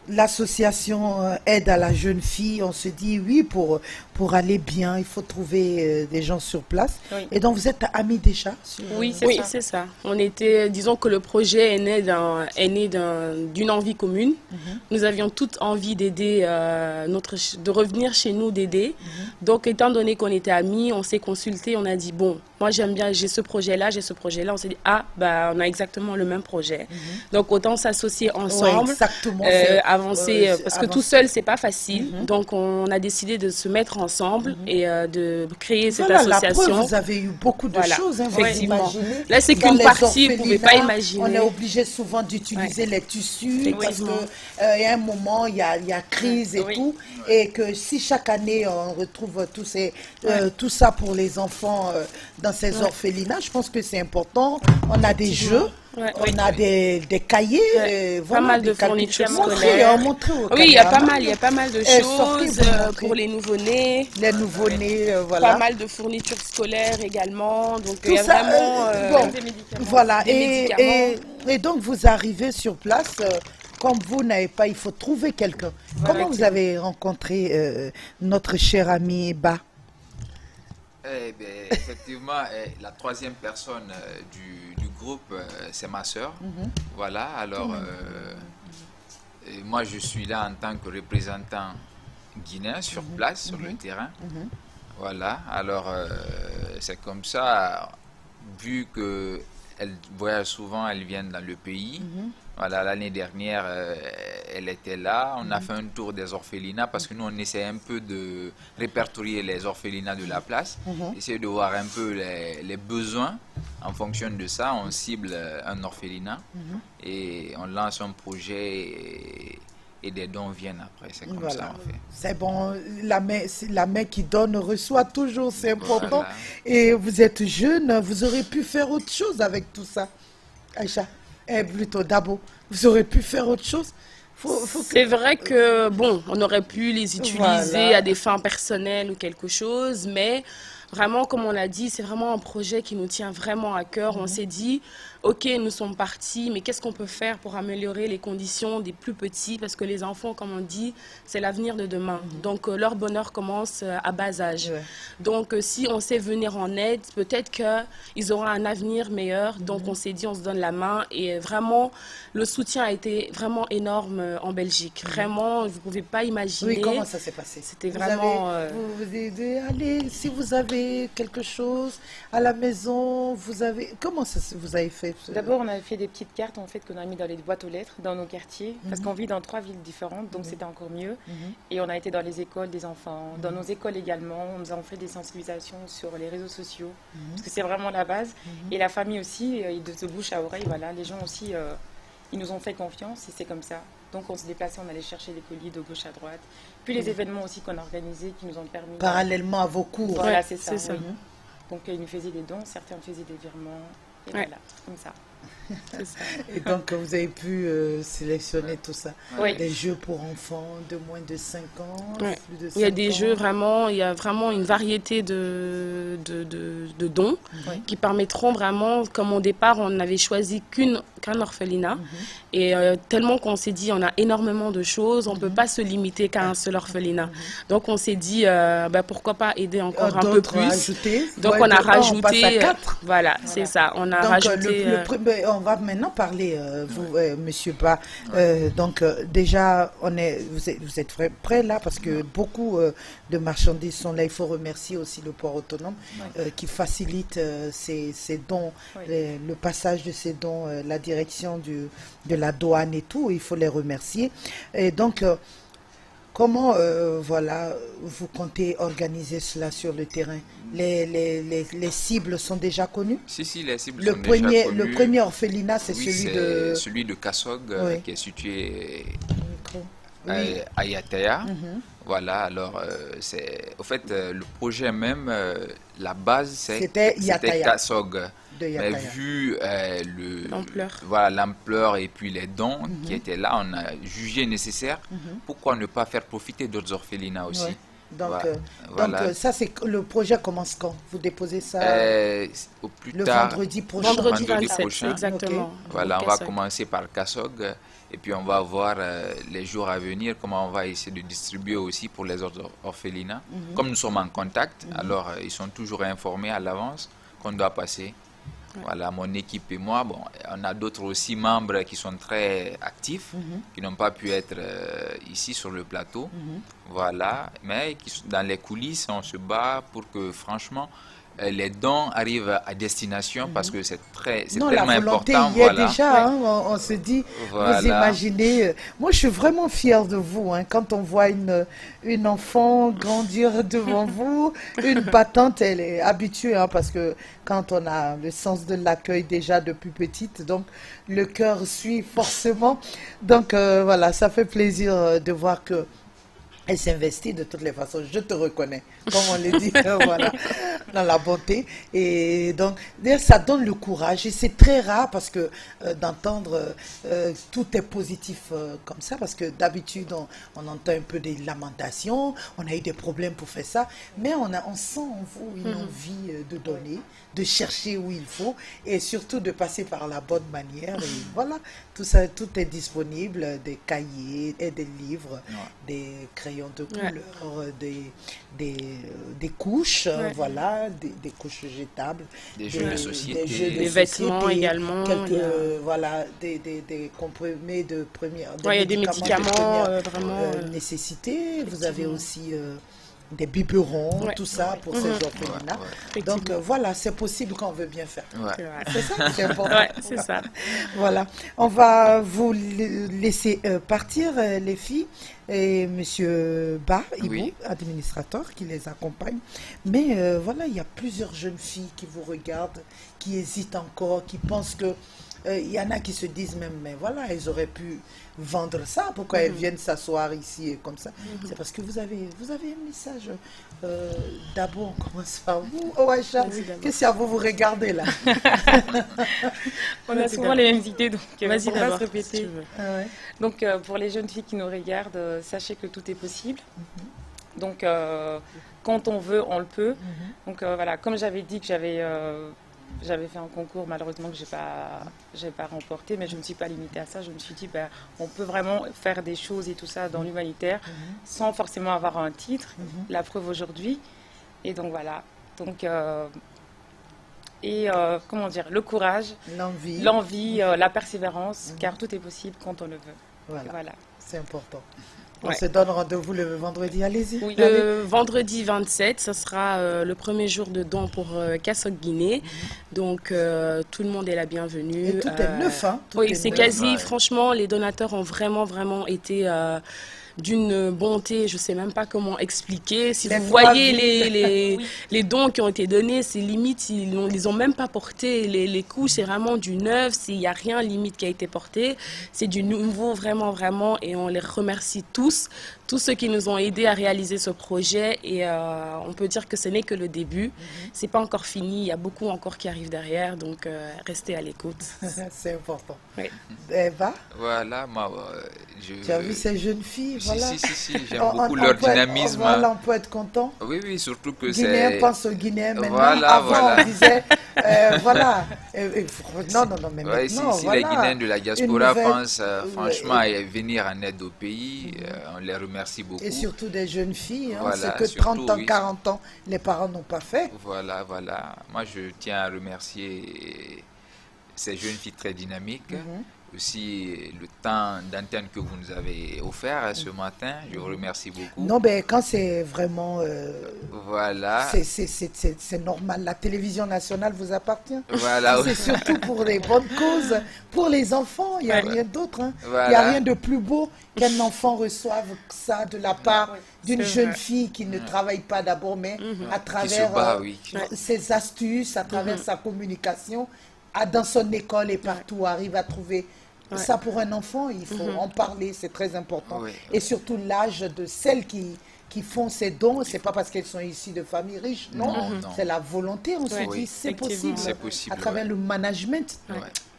l'association Aide à la jeune fille, on se dit oui, pour aller bien, il faut trouver des gens sur place. Et donc vous êtes amis déjà Oui, c'est ça. On était, disons que le projet est né d'une envie commune. Nous avions toute envie d'aider, de revenir chez nous, d'aider. Donc, étant donné qu'on était amis, on s'est consultés, on a dit, bon, moi j'aime bien, j'ai ce projet-là. On s'est dit, on a exactement le même projet. Donc, autant s'associer ensemble, avancer, parce que tout seul, c'est pas facile. Donc, on a décidé de se mettre ensemble et de créer cette association. La preuve, vous avez eu beaucoup de choses, effectivement. Là, c'est qu'une partie, vous ne pouvez pas imaginer. On est obligé souvent d'utiliser les tissus, parce qu'il y a un moment, il y a crise et tout, et que si chaque année, on retrouve tout ça pour les enfants dans ces orphelinats, je pense que c'est important. On a des jeux. On a des cahiers, pas mal de fournitures scolaires. Oui, il y a pas mal de choses pour les nouveau-nés. Les nouveau-nés, voilà. Pas mal de fournitures scolaires également. Donc tout il y a ça, vraiment des médicaments. Voilà. Et donc vous arrivez sur place. Comme vous n'avez pas, il faut trouver quelqu'un. Comment vous avez rencontré notre cher ami Ba? Effectivement, la 3e personne du groupe, c'est ma sœur. Voilà, alors moi je suis là en tant que représentant guinéen sur place, sur le terrain. Voilà, alors c'est comme ça, vu qu'elle voyage souvent, elle vient dans le pays. Voilà, l'année dernière, elle était là. On a fait un tour des orphelinats parce que nous, on essaie un peu de répertorier les orphelinats de la place, essayer de voir un peu les besoins. En fonction de ça, on cible un orphelinat et on lance un projet et des dons viennent après. C'est comme ça, en fait. C'est bon, la main qui donne reçoit toujours, c'est important. Et vous êtes jeune, vous aurez pu faire autre chose avec tout ça. Aïcha? Plutôt Dabo, vous aurez pu faire autre chose. C'est vrai que, bon, on aurait pu les utiliser à des fins personnelles ou quelque chose, mais vraiment, comme on l'a dit, c'est vraiment un projet qui nous tient vraiment à cœur. On s'est dit, ok, nous sommes partis, mais qu'est-ce qu'on peut faire pour améliorer les conditions des plus petits? Parce que les enfants, comme on dit, c'est l'avenir de demain. Donc, leur bonheur commence à bas âge. Donc, si on sait venir en aide, peut-être qu'ils auront un avenir meilleur. Donc, on s'est dit, on se donne la main. Et vraiment, le soutien a été vraiment énorme en Belgique. Vraiment, vous ne pouvez pas imaginer. Oui, comment ça s'est passé? C'était vraiment... allez, si vous avez quelque chose à la maison, comment vous avez fait? D'abord, on a fait des petites cartes en fait qu'on a mis dans les boîtes aux lettres dans nos quartiers parce qu'on vit dans 3 villes différentes, donc c'était encore mieux. Et on a été dans les écoles des enfants, dans nos écoles également. Nous avons fait des sensibilisations sur les réseaux sociaux parce que c'est vraiment la base. Et la famille aussi, de bouche à oreille, voilà, les gens aussi, ils nous ont fait confiance et c'est comme ça. Donc on se déplaçait, on allait chercher les colis de gauche à droite. Puis les événements aussi qu'on a organisés qui nous ont permis... Parallèlement à vos cours. Voilà, c'est ça. Oui. Donc ils nous faisaient des dons, certains faisaient des virements. Et voilà, comme ça. Et donc vous avez pu sélectionner tout ça. Des jeux pour enfants de moins de 5 ans, plus de 5 il y a des jeux vraiment, il y a vraiment une variété de dons qui permettront vraiment, comme au départ on n'avait choisi qu'un orphelinat et tellement qu'on s'est dit on a énormément de choses, on ne peut pas se limiter qu'à un seul orphelinat. Donc on s'est dit pourquoi pas aider encore un peu plus. Donc on a rajouté, on passe à 4. Voilà, c'est ça, on a rajouté... on va maintenant parler, Monsieur Ba. Donc déjà, vous êtes prêts là parce que beaucoup de marchandises sont là. Il faut remercier aussi le port autonome qui facilite ces dons, le passage de ces dons, la direction de la douane et tout. Il faut les remercier. Et donc, comment vous comptez organiser cela sur le terrain? Les cibles sont déjà connues? Si, les cibles sont déjà connues. Le premier orphelinat, c'est celui de Kasog, qui est situé à Yataya. Voilà, alors, au fait, le projet même, la base, c'était Kasog. Mais vu l'ampleur et puis les dons qui étaient là, on a jugé nécessaire. Pourquoi ne pas faire profiter d'autres orphelinats aussi? Donc, ça, c'est le projet commence quand? Vous déposez ça au plus le tard, vendredi prochain. Vendredi prochain, exactement. Voilà, on va commencer par Kasog et puis on va voir les jours à venir comment on va essayer de distribuer aussi pour les autres orphelinats. Comme nous sommes en contact, alors ils sont toujours informés à l'avance qu'on doit passer. Voilà, mon équipe et moi, on a d'autres aussi membres qui sont très actifs, qui n'ont pas pu être ici sur le plateau. Voilà, mais dans les coulisses, on se bat pour que franchement, les dons arrivent à destination parce que c'est tellement important. Il y a déjà, on se dit, vous imaginez, moi je suis vraiment fière de vous, quand on voit une enfant grandir devant vous, une battante, elle est habituée, parce que quand on a le sens de l'accueil déjà depuis petite, donc le cœur suit forcément. Donc voilà, ça fait plaisir de voir que elle s'investit de toutes les façons. Je te reconnais, comme on le dit, voilà, dans la bonté. Et donc, ça donne le courage. Et c'est très rare parce que d'entendre tout est positif comme ça. Parce que d'habitude, on entend un peu des lamentations. On a eu des problèmes pour faire ça. Mais on sent en vous une envie de donner, de chercher où il faut. Et surtout de passer par la bonne manière. Et voilà, tout ça, tout est disponible. Des cahiers et des livres, des crayons de couleur, des couches, voilà, des couches jetables, des jeux de société, des vêtements également, voilà, des comprimés de première, il y a des médicaments vraiment nécessité. Vous avez aussi des biberons, tout ça pour ces orphelinats. Donc voilà, c'est possible quand on veut bien faire. C'est ça, c'est important. C'est ça. Voilà, on va vous laisser partir, les filles, et Monsieur Ba, administrateur, qui les accompagne. Mais voilà, il y a plusieurs jeunes filles qui vous regardent, qui hésitent encore, qui pensent que il y en a qui se disent même, mais voilà, ils auraient pu vendre ça, pourquoi elles viennent s'asseoir ici et comme ça. C'est parce que vous avez un message. D'abord, on commence par vous. Oh, Aïcha, qu'est-ce que vous regardez là? On a souvent les mêmes idées, donc vas-y, on va d'abord, se répéter. si tu veux. Donc, pour les jeunes filles qui nous regardent, sachez que tout est possible. Donc, quand on veut, on le peut. Donc, voilà, comme j'avais dit que j'avais fait un concours, malheureusement, que j'ai pas remporté, mais je ne me suis pas limitée à ça. Je me suis dit, on peut vraiment faire des choses et tout ça dans l'humanitaire sans forcément avoir un titre. La preuve aujourd'hui. Et donc, voilà. Donc, comment dire, le courage, l'envie, la persévérance, car tout est possible quand on le veut. Voilà. C'est important. On se donne rendez-vous le vendredi, allez-y. Oui, le vendredi 27, ce sera le premier jour de don pour Kassok Guinée. Donc, tout le monde est la bienvenue. Et tout est neuf, hein? Oui, c'est quasi, franchement, les donateurs ont vraiment été d'une bonté, je ne sais même pas comment expliquer. Si vous voyez les dons qui ont été donnés, c'est limite, ils ont même pas porté les couches, c'est vraiment du neuf, il n'y a rien limite qui a été porté, c'est du nouveau vraiment, et on les remercie tous ceux qui nous ont aidés à réaliser ce projet, et on peut dire que ce n'est que le début, c'est pas encore fini, il y a beaucoup encore qui arrivent derrière, donc restez à l'écoute. C'est important. Oui. Eva? Voilà, moi, tu as vu ces jeunes filles? Voilà. Si, j'aime beaucoup leur dynamisme. Voilà, on peut être content. Oui, surtout que c'est... Guinéens pensent aux Guinéens maintenant. Avant, on disait, voilà. Non, mais ouais, maintenant, si les Guinéens de la diaspora pensent franchement à venir en aide au pays, on les remercie beaucoup. Et surtout des jeunes filles, voilà, c'est que 30 ans, 40 ans, les parents n'ont pas fait. Voilà. Moi, je tiens à remercier ces jeunes filles très dynamiques. Aussi le temps d'antenne que vous nous avez offert ce matin, je vous remercie beaucoup. Non, mais quand c'est vraiment... voilà. C'est normal, la télévision nationale vous appartient. Voilà. C'est surtout pour les bonnes causes, pour les enfants, il n'y a rien d'autre. Il n'y a rien de plus beau qu'un enfant reçoive ça de la part d'une jeune fille qui ne travaille pas d'abord, mais à travers ses astuces, à travers sa communication, dans son école et partout, arrive à trouver... Ça, pour un enfant, il faut en parler, c'est très important. Et surtout l'âge de celles qui font ces dons, c'est pas parce qu'elles sont ici de familles riches, non. C'est la volonté, on se dit, c'est possible. À travers le management,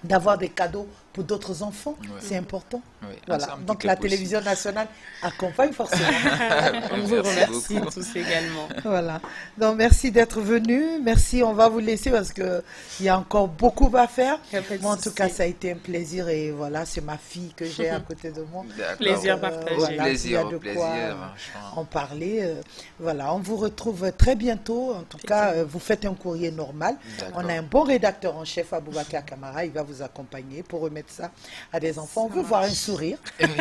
d'avoir des cadeaux pour d'autres enfants, c'est important. Voilà. Donc la télévision nationale accompagne forcément. On vous remercie tous également. Voilà. Donc merci d'être venus. Merci, on va vous laisser parce qu'il y a encore beaucoup à faire. Moi, en tout cas, ça a été un plaisir et voilà, c'est ma fille que j'ai à côté de moi. Plaisir partagé. Voilà, plaisir, il y a de quoi en parler. Voilà, on vous retrouve très bientôt. En tout cas, vous faites un courrier normal. On a un bon rédacteur en chef, Aboubacar Kamara. Il va vous accompagner pour remettre ça à des enfants. On veut voir un sourire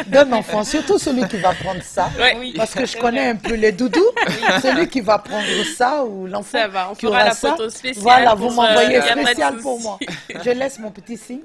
d'un enfant, surtout celui qui va prendre ça. Parce que je connais un peu les doudous. Celui qui va prendre ça ou l'enfant qui aura ça. Voilà, vous m'envoyez spécial pour moi. Je laisse mon petit signe.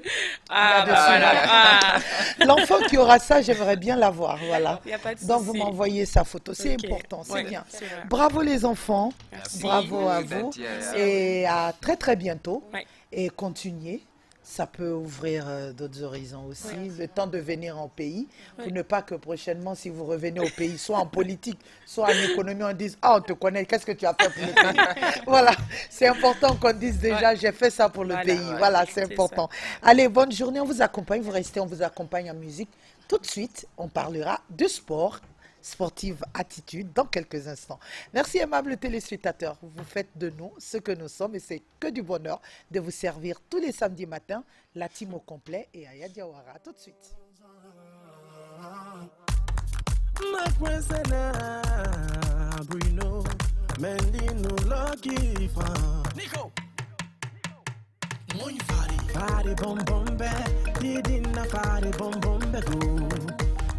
L'enfant qui aura ça, j'aimerais bien l'avoir. Voilà. Donc vous m'envoyez sa photo. C'est important, c'est bien. Bravo les enfants. Bravo à vous. Et à très très bientôt. Et continuez. Ça peut ouvrir d'autres horizons aussi. Le temps de venir en pays, pour ne pas que prochainement, si vous revenez au pays, soit en politique, soit en économie, on dise « Ah, on te connaît, qu'est-ce que tu as fait pour le pays ?» Voilà, c'est important qu'on dise déjà « J'ai fait ça pour le pays ». Voilà, c'est important. Allez, bonne journée, on vous accompagne, vous restez, on vous accompagne en musique. Tout de suite, on parlera de sport. Sportive attitude dans quelques instants. Merci aimables téléspectateurs, vous faites de nous ce que nous sommes et c'est que du bonheur de vous servir tous les samedis matins, la team au complet et Aya Diawara. Tout de suite.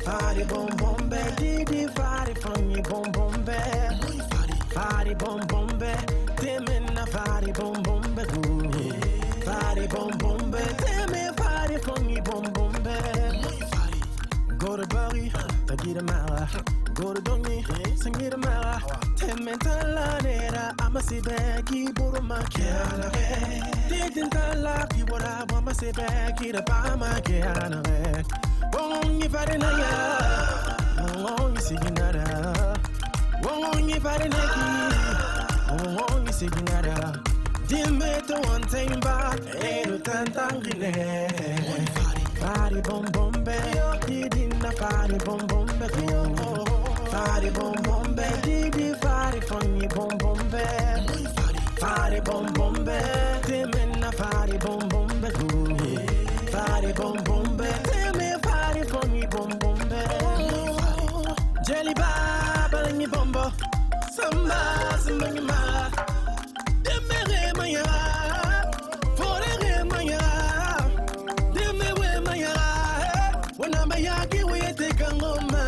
Fare bom bombe, didi fare fogni bom bombe. Fare bom bombe, temenna fare bom bombe. Fare bom bombe, teme fare fogni bom bombe. Go to Buggy, I get a mile. Gordoni, singir mara, tementala nera, amasibeki, burumakiana. Tidintala, kiwara, wamasibeki, the bamakiana. Won't you find won't you see nada? Won't you find won't you see nada? Dimme to one time back, no tantangine. Fari bom bombe, didina fari bom bombe, fari bom bombe, didi fari funny bom bombe, fari bom bombe, dimena fari bom bombe, fari bom bombe, dimena fari funny bom bombe, jelly baba ni bombo, samba samba ni ma, dimere maya, fore maya. Yaki we take a ngoma.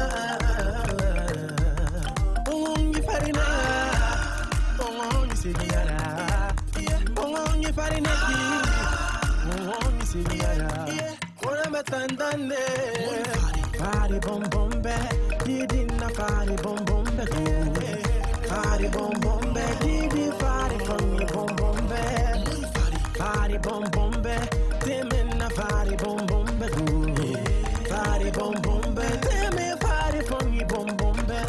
Ongi farina. Ongi sigara. Ongi farina. Ongi sigara. Ora matandane. Fari bom bombe. Didina fari bom bombe. Fari bom bombe. Didi fari funny bom bombe. Fari bom bombe. Temena fari bom bombe. Fari bom bombe, teme fari fongi bom bombe.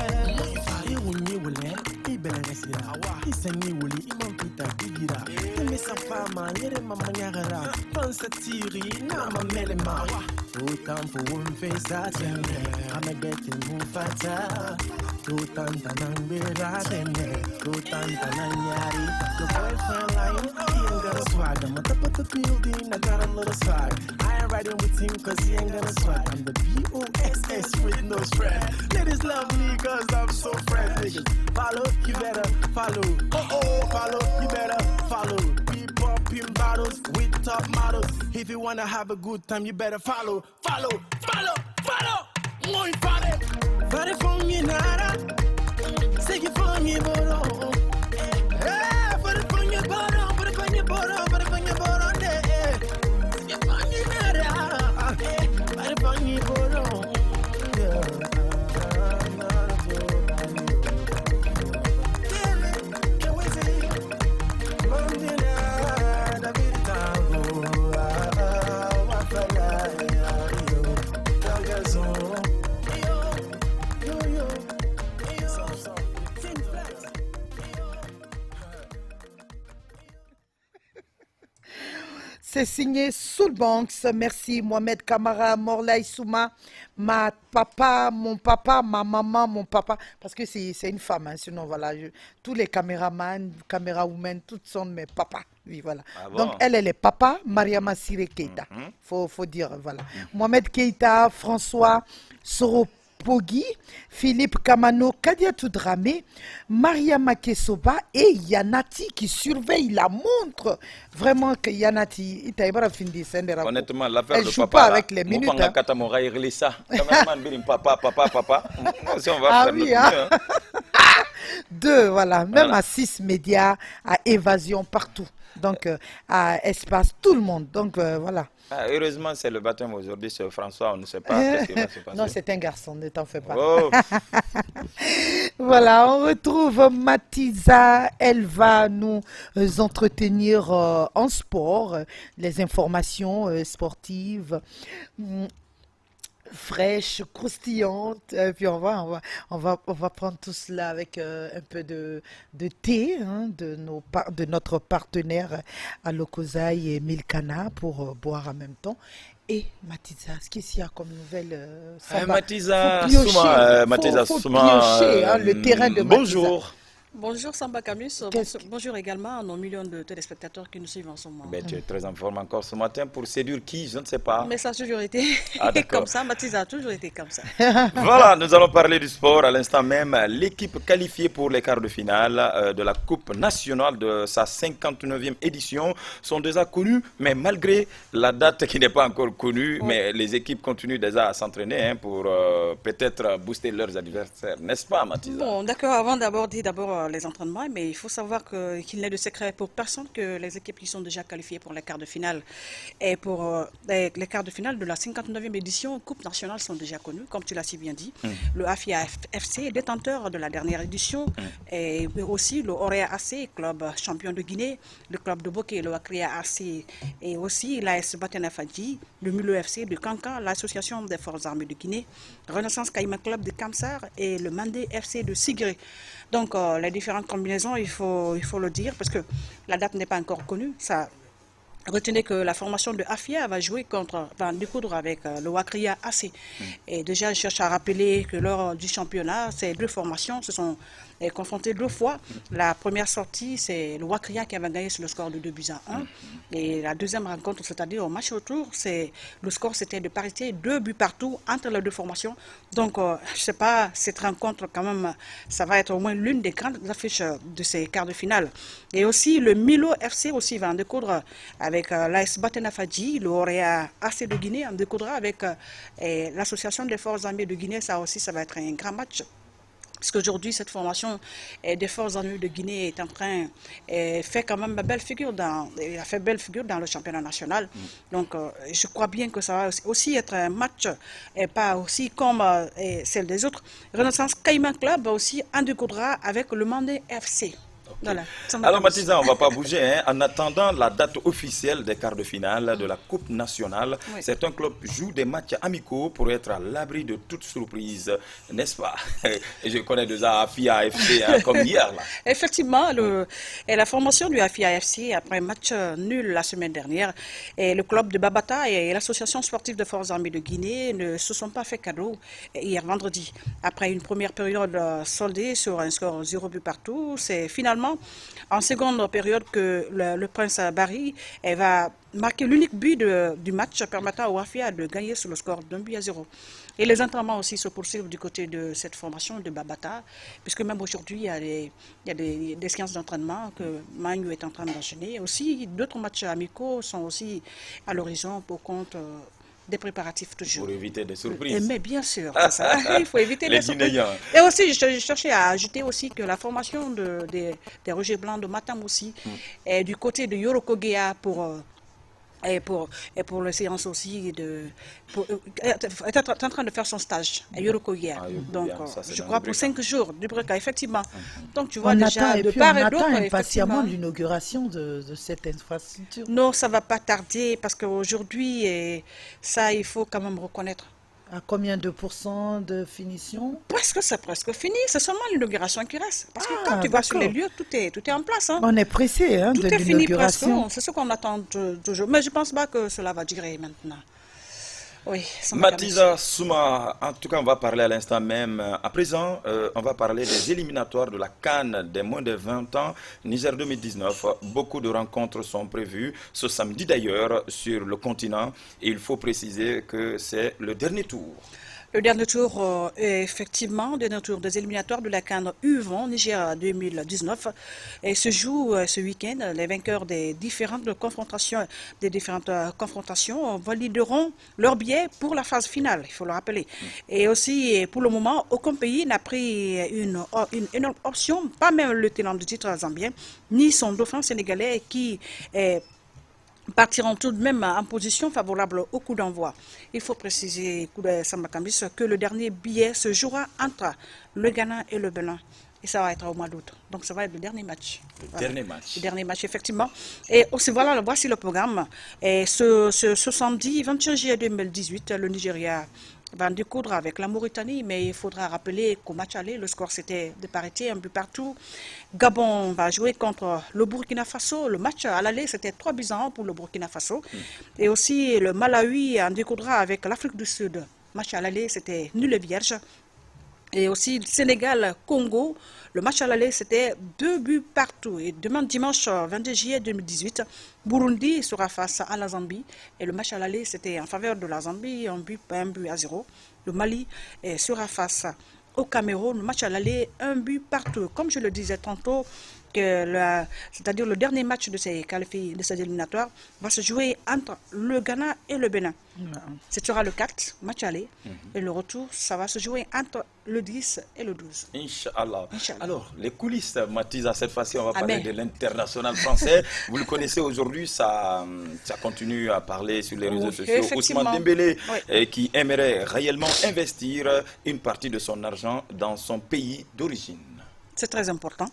Iwunyi wule, iberesira. Isenyi wuli, imampita digira. Teme safama, yere mama nyagara. Pansa tiri, na mamelema. Tutam for one face at him. I'm a getting mufata. Tutam tanambira dene. Tutam tananyari. Your boyfriend lying, he ain't got a swag. I'm on top of the building, I got a little swag. I ain't riding with him cause he ain't gonna swag. I'm the BOSS with no stress. Ladies love me cause I'm so fresh. Niggas follow, you better follow. Follow, you better follow. We popping bottles with top models. If you wanna have a good time, you better follow. Follow. Muy fare. Fare fongi nara. Segi fongi boro. Fare fongi boro. Fare fongi boro. Fare fongi boro. Segi fongi nara. Fare fongi boro. C'est signé Soulbanks. Merci Mohamed Kamara, Morlaï Souma, ma papa, mon papa, ma maman, mon papa. Parce que c'est une femme, hein, sinon voilà, tous les caméramans, camérawomen, toutes sont mes papas. Oui, voilà. Ah bon? Donc elle est papa, Mariama Siré Keita. Faut dire, voilà. Mohamed Keita, François Soro Pogui, Philippe Kamano, Kadiatou Dramé, Mariama Kesoba et Yanati qui surveille la montre. Vraiment que Yanati, honnêtement, l'affaire elle de joue papa, pas avec les minutes. Hein. Papa. Si on va faire oui, notre hein. mieux, hein. 2, voilà. Même Voilà. à 6 médias, à Évasion, partout. Donc, à Espace, tout le monde. Donc, voilà. Ah, heureusement, c'est le baptême aujourd'hui, c'est François, on ne sait pas qu'est-ce qui va se passer. Non, c'est un garçon, ne t'en fais pas. Oh. Voilà, on retrouve Matiza. Elle va nous entretenir en sport, les informations sportives. Fraîche, croustillante, puis on va prendre tout cela avec un peu de thé, hein, de notre partenaire Alokozai et Milkana pour boire en même temps. Et Matiza, qu'est-ce qu'il y a comme nouvelle Matiza faut Souma, piocher, hein, le terrain de Matiza. Bonjour. Bonjour Samba Camus, bonjour également à nos millions de téléspectateurs qui nous suivent en ce moment. Ben, tu es très en forme encore ce matin pour séduire qui? Je ne sais pas. Mais ça a toujours été comme ça, Matiza a toujours été comme ça. Voilà, nous allons parler du sport à l'instant même. L'équipe qualifiée pour les quarts de finale de la Coupe nationale de sa 59e édition sont déjà connues, mais malgré la date qui n'est pas encore connue, mais les équipes continuent déjà à s'entraîner, hein, pour peut-être booster leurs adversaires, n'est-ce pas Matiza? Bon, d'accord, avant d'aborder les entraînements, mais il faut savoir qu'il n'est de secret pour personne que les équipes qui sont déjà qualifiées pour les quarts de finale et pour les quarts de finale de la 59e édition Coupe nationale sont déjà connues, comme tu l'as si bien dit. Le AFIA FC, détenteur de la dernière édition, et aussi le Orea AC, club champion de Guinée, le club de Boké, le Akria AC, et aussi l'AS Batena Fadji, le Milo FC de Kankan, l'association des forces armées de Guinée, Renaissance Caïman Club de Kamsar et le Mandé FC de Sigré. Donc les différentes combinaisons, il faut le dire, parce que la date n'est pas encore connue. Retenez que la formation de AFIA va découdre avec le Wakria AC. Et déjà, je cherche à rappeler que lors du championnat, ces deux formations se sont confrontées 2 fois. La première sortie, c'est le Wakria qui avait gagné sur le score de 2-1. Et la deuxième rencontre, c'est-à-dire au match retour, le score c'était de parité, 2 buts partout entre les deux formations. Donc, je ne sais pas, cette rencontre quand même, ça va être au moins l'une des grandes affiches de ces quarts de finale. Et aussi, le Milo FC aussi va en découdre avec l'AS Batena Fadji, le Orea AC de Guinée en découdra avec l'association des forces armées de Guinée. Ça aussi, ça va être un grand match. Parce qu'aujourd'hui, cette formation des forces armées de Guinée est en train fait quand même belle figure il a fait belle figure dans le championnat national. Donc, je crois bien que ça va aussi être un match et pas aussi comme celle des autres. Renaissance Caïman Club aussi en découdra avec le Mandé FC. Voilà. Alors Mathisa, on ne va pas bouger. Hein. En attendant la date officielle des quarts de finale de la Coupe nationale, certains clubs jouent des matchs amicaux pour être à l'abri de toute surprise, n'est-ce pas? Et je connais déjà AFIA FC comme hier. Là. Effectivement, la formation du AFIA FC, après un match nul la semaine dernière, et le club de Babata et l'association sportive de forces armées de Guinée ne se sont pas fait cadeau hier vendredi. Après une première période soldée sur un score 0 but partout, c'est finalement en seconde période que le Prince Barry va marquer l'unique but du match permettant au AFIA de gagner sur le score d'1-0. Et les entraînements aussi se poursuivent du côté de cette formation de Babata, puisque même aujourd'hui, il y a des séances d'entraînement que Manu est en train d'enchaîner. Aussi, d'autres matchs amicaux sont aussi à l'horizon pour compte des préparatifs toujours. Pour éviter des surprises. Mais bien sûr, ça. Il faut éviter les surprises. Et aussi, je cherchais à ajouter aussi que la formation des Rogers Blancs de Matam aussi est du côté de Yorokogea pour les séances aussi est en train de faire son stage à Yorokogea. Donc, je crois pour 5 jours du Breka, effectivement. Donc, tu vois déjà de part et d'autre. On attend impatiemment l'inauguration de cette infrastructure. Non, ça ne va pas tarder parce qu'aujourd'hui, ça, il faut quand même reconnaître. À combien de pourcents de finition? C'est presque fini. C'est seulement l'inauguration qui reste. Parce que quand tu vas sur les lieux, tout est en place. Hein. On est pressé de l'inauguration. Tout est fini presque. C'est ce qu'on attend toujours. Mais je ne pense pas que cela va durer maintenant. Oui, Mathisa Souma, en tout cas, on va parler à l'instant même. À présent, on va parler des éliminatoires de la CAN des moins de 20 ans, Niger 2019. Beaucoup de rencontres sont prévues ce samedi d'ailleurs sur le continent. Et il faut préciser que c'est le dernier tour. Le dernier tour, effectivement, le dernier tour des éliminatoires de la CAN U20 Niger 2019 et se joue ce week-end. Les vainqueurs des différentes confrontations valideront leur billet pour la phase finale, il faut le rappeler. Et aussi, pour le moment, aucun pays n'a pris une option, pas même le tenant du titre zambien, ni son dauphin sénégalais qui partiront tout de même en position favorable au coup d'envoi. Il faut préciser, Samba Kambis, que le dernier billet se jouera entre le Ghana et le Bénin. Et ça va être au mois d'août. Donc ça va être le dernier match. Le dernier match, effectivement. Et aussi, voici le programme. Et ce samedi, 21 juillet 2018, le Nigeria va en découdre avec la Mauritanie, mais il faudra rappeler qu'au match aller, le score c'était de parité, 1 but partout. Gabon va jouer contre le Burkina Faso. Le match à l'aller, c'était 3-1 pour le Burkina Faso. Et aussi, le Malawi en découdra avec l'Afrique du Sud. Le match à l'aller, c'était nul et vierge. Et aussi, Sénégal-Congo, le match à l'aller, c'était 2 buts partout. Et demain, dimanche 22 juillet 2018, Burundi sera face à la Zambie. Et le match à l'aller, c'était en faveur de la Zambie, 1 but à 0. Le Mali sera face au Cameroun. Le match à l'aller, 1 but partout. Comme je le disais tantôt, c'est-à-dire le dernier match de ces éliminatoires, va se jouer entre le Ghana et le Bénin. Ce sera le 4, match aller, et le retour, ça va se jouer entre le 10 et le 12. Inch'Allah. Alors, les coulisses, Mathisa, cette fois-ci, on va parler de l'international français. Vous le connaissez aujourd'hui, ça continue à parler sur les réseaux sociaux. Ousmane Dembélé, qui aimerait réellement investir une partie de son argent dans son pays d'origine. C'est très important.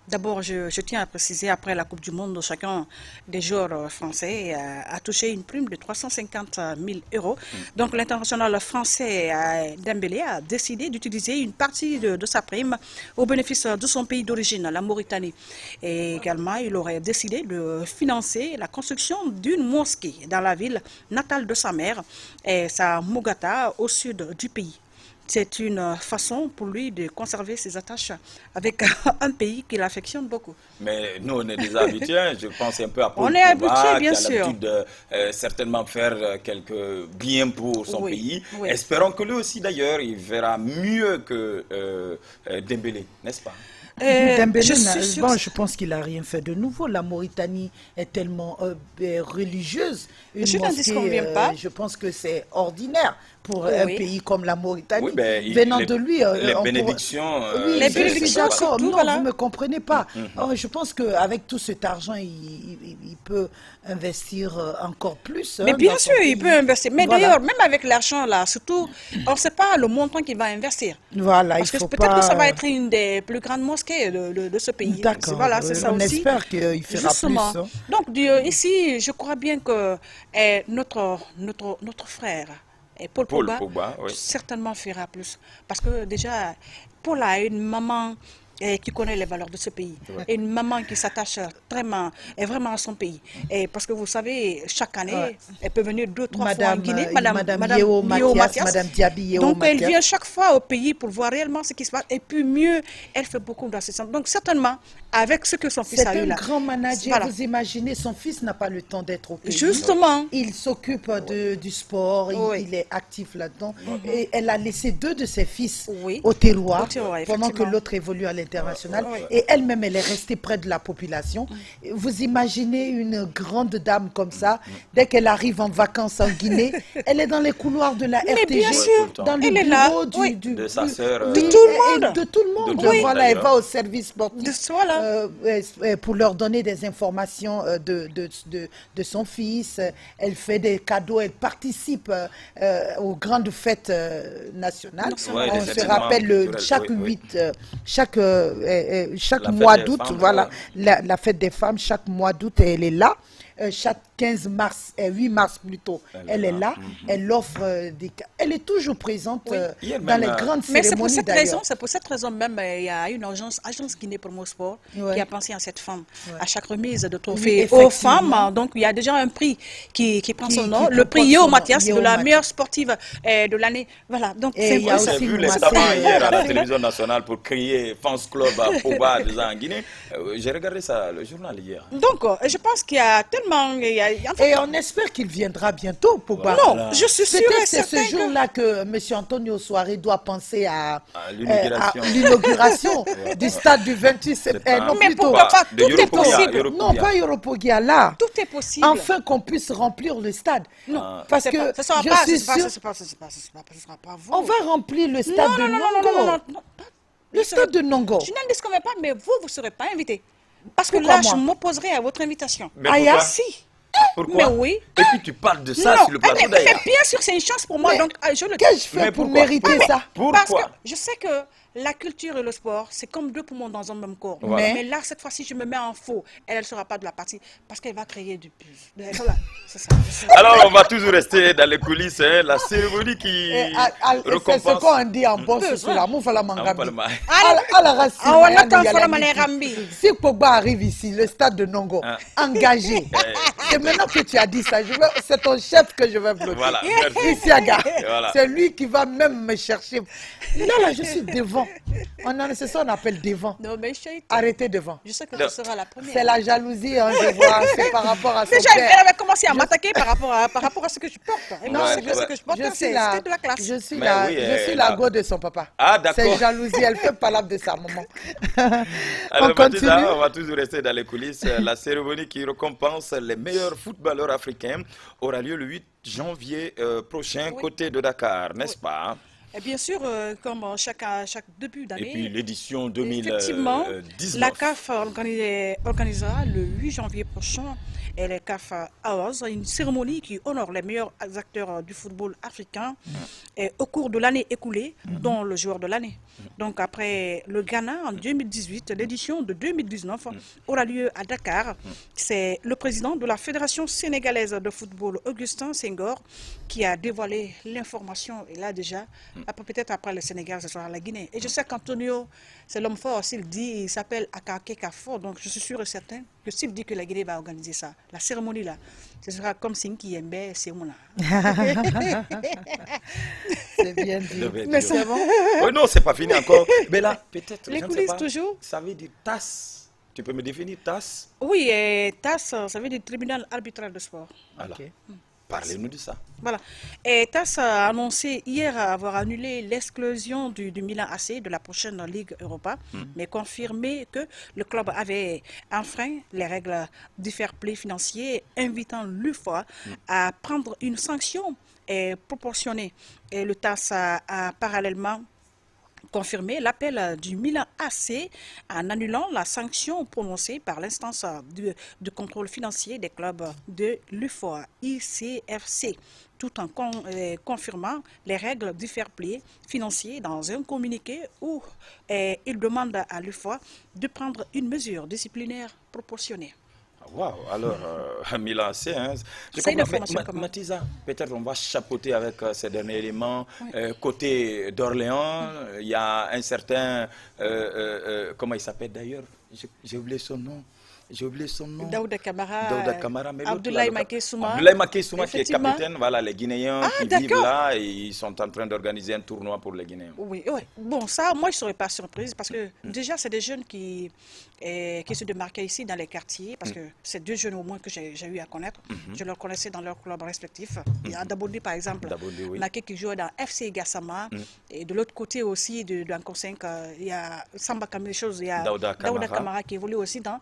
D'abord, je tiens à préciser, après la Coupe du Monde, chacun des joueurs français a touché une prime de 350 000 €. Donc, l'international français Dembélé a décidé d'utiliser une partie de sa prime au bénéfice de son pays d'origine, la Mauritanie. Et également, il aurait décidé de financer la construction d'une mosquée dans la ville natale de sa mère, et sa Mogata, au sud du pays. C'est une façon pour lui de conserver ses attaches avec un pays qu'il affectionne beaucoup. Mais nous, on est des habitués, je pense un peu à Paul On est habitués, bien sûr. sûr. Qui a l'habitude de certainement faire quelques biens pour son pays. Oui. Espérons que lui aussi, d'ailleurs, il verra mieux que Dembélé, n'est-ce pas? Dembélé, je pense qu'il n'a rien fait de nouveau. La Mauritanie est tellement religieuse. Je n'en disconviens pas. Je pense que c'est ordinaire pour un pays comme la Mauritanie. Oui, venant de lui, les bénédictions. Les bénédictions, surtout, non, voilà. vous ne me comprenez pas. Je pense qu'avec tout cet argent, il peut investir encore plus. Mais bien sûr, il peut investir. Mais d'ailleurs, même avec l'argent là, surtout, on ne sait pas le montant qu'il va investir. Voilà, parce que peut-être que ça va être une des plus grandes mosquées de ce pays. D'accord. Voilà, c'est ça on aussi. espère qu'il fera Justement. plus. Donc ici, je crois bien que notre frère, Paul Pogba, certainement fera plus. Parce que déjà, Paul a une maman qui connaît les valeurs de ce pays. Et une maman qui s'attache vraiment à son pays. Et parce que vous savez, chaque année, elle peut venir 2-3 fois en Guinée. Madame Yeo Mathias, Madame Diaby Yeo Donc Mathias. elle vient chaque fois au pays pour voir réellement ce qui se passe. Et puis mieux, elle fait beaucoup d'assistance. Donc certainement, avec ce que son fils a eu là. C'est un grand manager. Vous imaginez, son fils n'a pas le temps d'être au pays. Justement. Il s'occupe du sport, il est actif là-dedans. Et elle a laissé 2 de ses fils au terroir, pendant que l'autre évolue à l'international. Et elle-même, elle est restée près de la population. Vous imaginez une grande dame comme ça, dès qu'elle arrive en vacances en Guinée, elle est dans les couloirs de la RTG, dans le bureau de sa sœur. De tout le monde. De tout le monde. Voilà, elle va au service sportif pour leur donner des informations de son fils. Elle fait des cadeaux, elle participe aux grandes fêtes nationales. On se rappelle chaque mois d'août, voilà, la fête des femmes, chaque mois d'août, elle est là. Chaque 15 mars, 8 mars plutôt, elle est là, elle offre elle est toujours présente dans les grandes cérémonies. Mais c'est pour cette raison même, il y a une agence Guinée Promo Sport qui a pensé à cette femme, à chaque remise de trophées aux femmes. Donc il y a déjà un prix qui prend son nom, le prix Yeo Mathias de la meilleure sportive de l'année. Voilà, donc c'est il y a aussi vu les tabacs hier à la télévision nationale pour créer Fans Club à Pogba en Guinée. J'ai regardé ça, le journal hier. Donc je pense qu'il y a tellement... Et on espère qu'il viendra bientôt, Pogba. Non, je suis sûre que c'est ce jour-là que M. Antonio Soare doit penser à l'inauguration l'inauguration du stade du 28 septembre. Mais pourquoi pas? Tout est possible. Non, pas Europogia, là. Tout est possible. Enfin qu'on puisse remplir le stade. Non, parce que je suis sûre... On va remplir le stade de Nongo. Le stade de Nongo. Je n'en disconviens pas, mais vous ne serez pas invité. Parce que là, je m'opposerai à votre invitation. Mais pourquoi? Si. Pourquoi? Mais oui. Et puis tu parles de ça sur le plateau d'ailleurs. Mais bien sûr, c'est une chance pour moi. Donc, je le Qu'est-ce que je fais pour mériter ça? Parce que je sais que la culture et le sport, c'est comme 2 poumons dans un même corps. Voilà. Mais là, cette fois-ci, je me mets en faux. Elle ne sera pas de la partie parce qu'elle va créer du plus. Voilà, c'est ça. Alors, on va toujours rester dans les coulisses. La cérémonie qui récompense... C'est ce qu'on dit en boss sur la Moufala Mangambi. Si Pogba arrive ici, le stade de Nongo, engagé, c'est maintenant que tu as dit ça. C'est ton chef que je vais bloquer. Voilà, merci. Isiaga. Voilà. C'est lui qui va même me chercher. Là, je suis devant. C'est ça qu'on appelle devant. Non, mais Arrêtez devant. Je sais que tu seras la première. C'est la jalousie, hein, je vois. C'est par rapport à son Déjà, père. elle avait commencé à m'attaquer par rapport à ce que je porte. Et moi, ce que je porte, c'était de la classe. Je suis la go de son papa. Ah, d'accord. C'est jalousie, elle fait palabre de sa maman. Alors, On continue. Mathilda, on va toujours rester dans les coulisses. La cérémonie qui récompense les meilleurs footballeurs africains aura lieu le 8 janvier prochain, côté de Dakar, n'est-ce pas? Et bien sûr, comme chaque début d'année. Et puis l'édition 2019. Effectivement, la CAF organisera le 8 janvier prochain et les CAF Awards, une cérémonie qui honore les meilleurs acteurs du football africain et au cours de l'année écoulée, dont le joueur de l'année. Donc après le Ghana en 2018, l'édition de 2019 aura lieu à Dakar. C'est le président de la Fédération sénégalaise de football, Augustin Senghor, qui a dévoilé l'information. Et là déjà, peut-être après le Sénégal, ce sera la Guinée. Et je sais qu'Antonio, c'est l'homme fort, s'il dit, il s'appelle Akake Kafo. Donc je suis sûr et certain que s'il dit que la Guinée va organiser ça, la cérémonie là, ce sera comme Sinki Yembe, c'est mon C'est bien dit. Mais c'est bon. Oh non, c'est pas fini encore. Mais là, peut-être, les je ne sais coulisses pas, toujours. ça veut dire TAS. Tu peux me définir TAS? Oui, TAS, ça veut dire Tribunal arbitral de sport. Voilà. Parlez-nous de ça. Voilà. Et TAS a annoncé hier avoir annulé l'exclusion du Milan AC de la prochaine Ligue Europa, mais confirmé que le club avait enfreint les règles du fair play financier, invitant l'UFA à prendre une sanction proportionnée. Et le TAS a parallèlement confirmé l'appel du Milan AC en annulant la sanction prononcée par l'instance de contrôle financier des clubs de l'UFOA ICFC, tout en confirmant les règles du fair play financier dans un communiqué où il demande à l'UFOA de prendre une mesure disciplinaire proportionnée. Waouh, alors, Milan AC, hein. C'est une information commune. Mathilda, peut-être on va chapeauter avec ces derniers éléments. Côté d'Orléans, il y a un certain, comment il s'appelle d'ailleurs? J'ai oublié son nom. Daouda Kamara, Abdoulaye Maké Souma. Abdoulaye Maké Souma qui est capitaine. Voilà, les Guinéens qui vivent là, et ils sont en train d'organiser un tournoi pour les Guinéens. Oui, oui. Bon, ça, moi, je ne serais pas surprise parce que déjà, c'est des jeunes qui se démarquaient ici dans les quartiers, parce que c'est deux jeunes au moins que j'ai eu à connaître. Je les connaissais dans leurs clubs respectifs. Il y a Dabondi, par exemple, Maké qui joue dans FC Gassama. Et de l'autre côté aussi, de Encore 5, il y a Samba Kamil Chose, il y a Daouda Kamara qui évolue aussi dans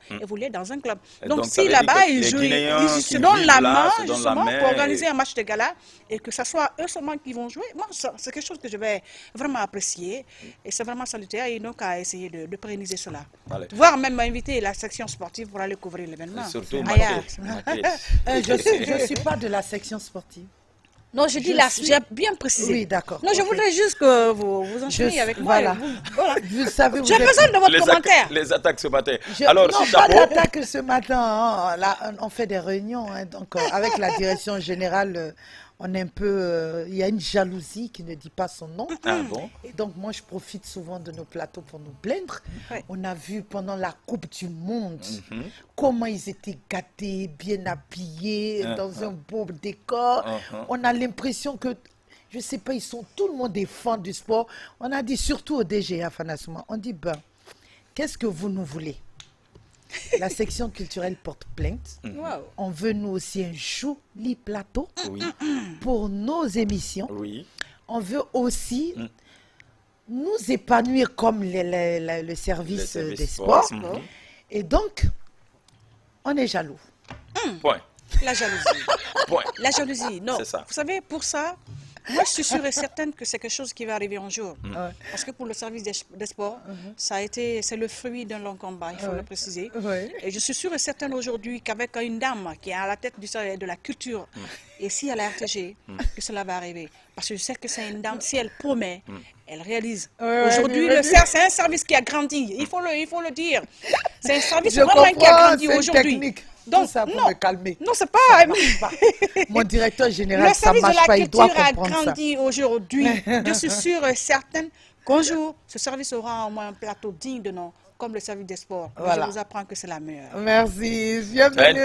un club. Donc si là-bas, ils se donnent la main justement pour organiser un match de gala et que ce soit eux seulement qui vont jouer, moi, c'est quelque chose que je vais vraiment apprécier et c'est vraiment salutaire et donc à essayer de pérenniser cela. Voire même inviter la section sportive pour aller couvrir l'événement. Surtout je ne suis pas de la section sportive. Non, j'ai bien précisé. Oui, d'accord. Non, je voudrais juste que vous enchaîniez avec moi. Voilà. Vous savez, j'ai besoin de votre commentaire. Les attaques ce matin. Alors, non, pas d'attaque ce matin. Hein. Là, on fait des réunions. Hein, donc, avec la direction générale, on est un peu... Il y a une jalousie qui ne dit pas son nom. Ah bon? Et donc, moi, je profite souvent de nos plateaux pour nous plaindre. On a vu pendant la Coupe du Monde comment ils étaient gâtés, bien habillés, dans un beau décor. On a l'impression que, je ne sais pas, tout le monde est fan du sport. On a dit, surtout au DGA, Fanasouma, on dit, qu'est-ce que vous nous voulez? La section culturelle porte plainte. On veut nous aussi un joli plateau pour nos émissions. On veut aussi nous épanouir comme le service des sports. Et donc, on est jaloux. Point. La jalousie. Point. La jalousie, non. C'est ça. Vous savez, pour ça, moi, je suis sûre et certaine que c'est quelque chose qui va arriver un jour. Parce que pour le service des sports, c'est le fruit d'un long combat, il faut le préciser. Et je suis sûre et certaine aujourd'hui qu'avec une dame qui est à la tête de la culture, et si à la RTG, que cela va arriver. Parce que je sais que c'est une dame, si elle promet, elle réalise. Aujourd'hui, c'est un service qui a grandi, il faut le dire. C'est un service vraiment qui a grandi aujourd'hui. Donc, ça pour me calmer. Non, c'est pas... Mon directeur général, ça ne marche pas, il doit comprendre ça. Le service de la culture a grandi aujourd'hui. Je suis sûre et certaine qu'un jour, ce service aura au moins un plateau digne de nom comme le service des sports. Voilà. Je vous apprends que c'est la meilleure. Merci, bienvenue.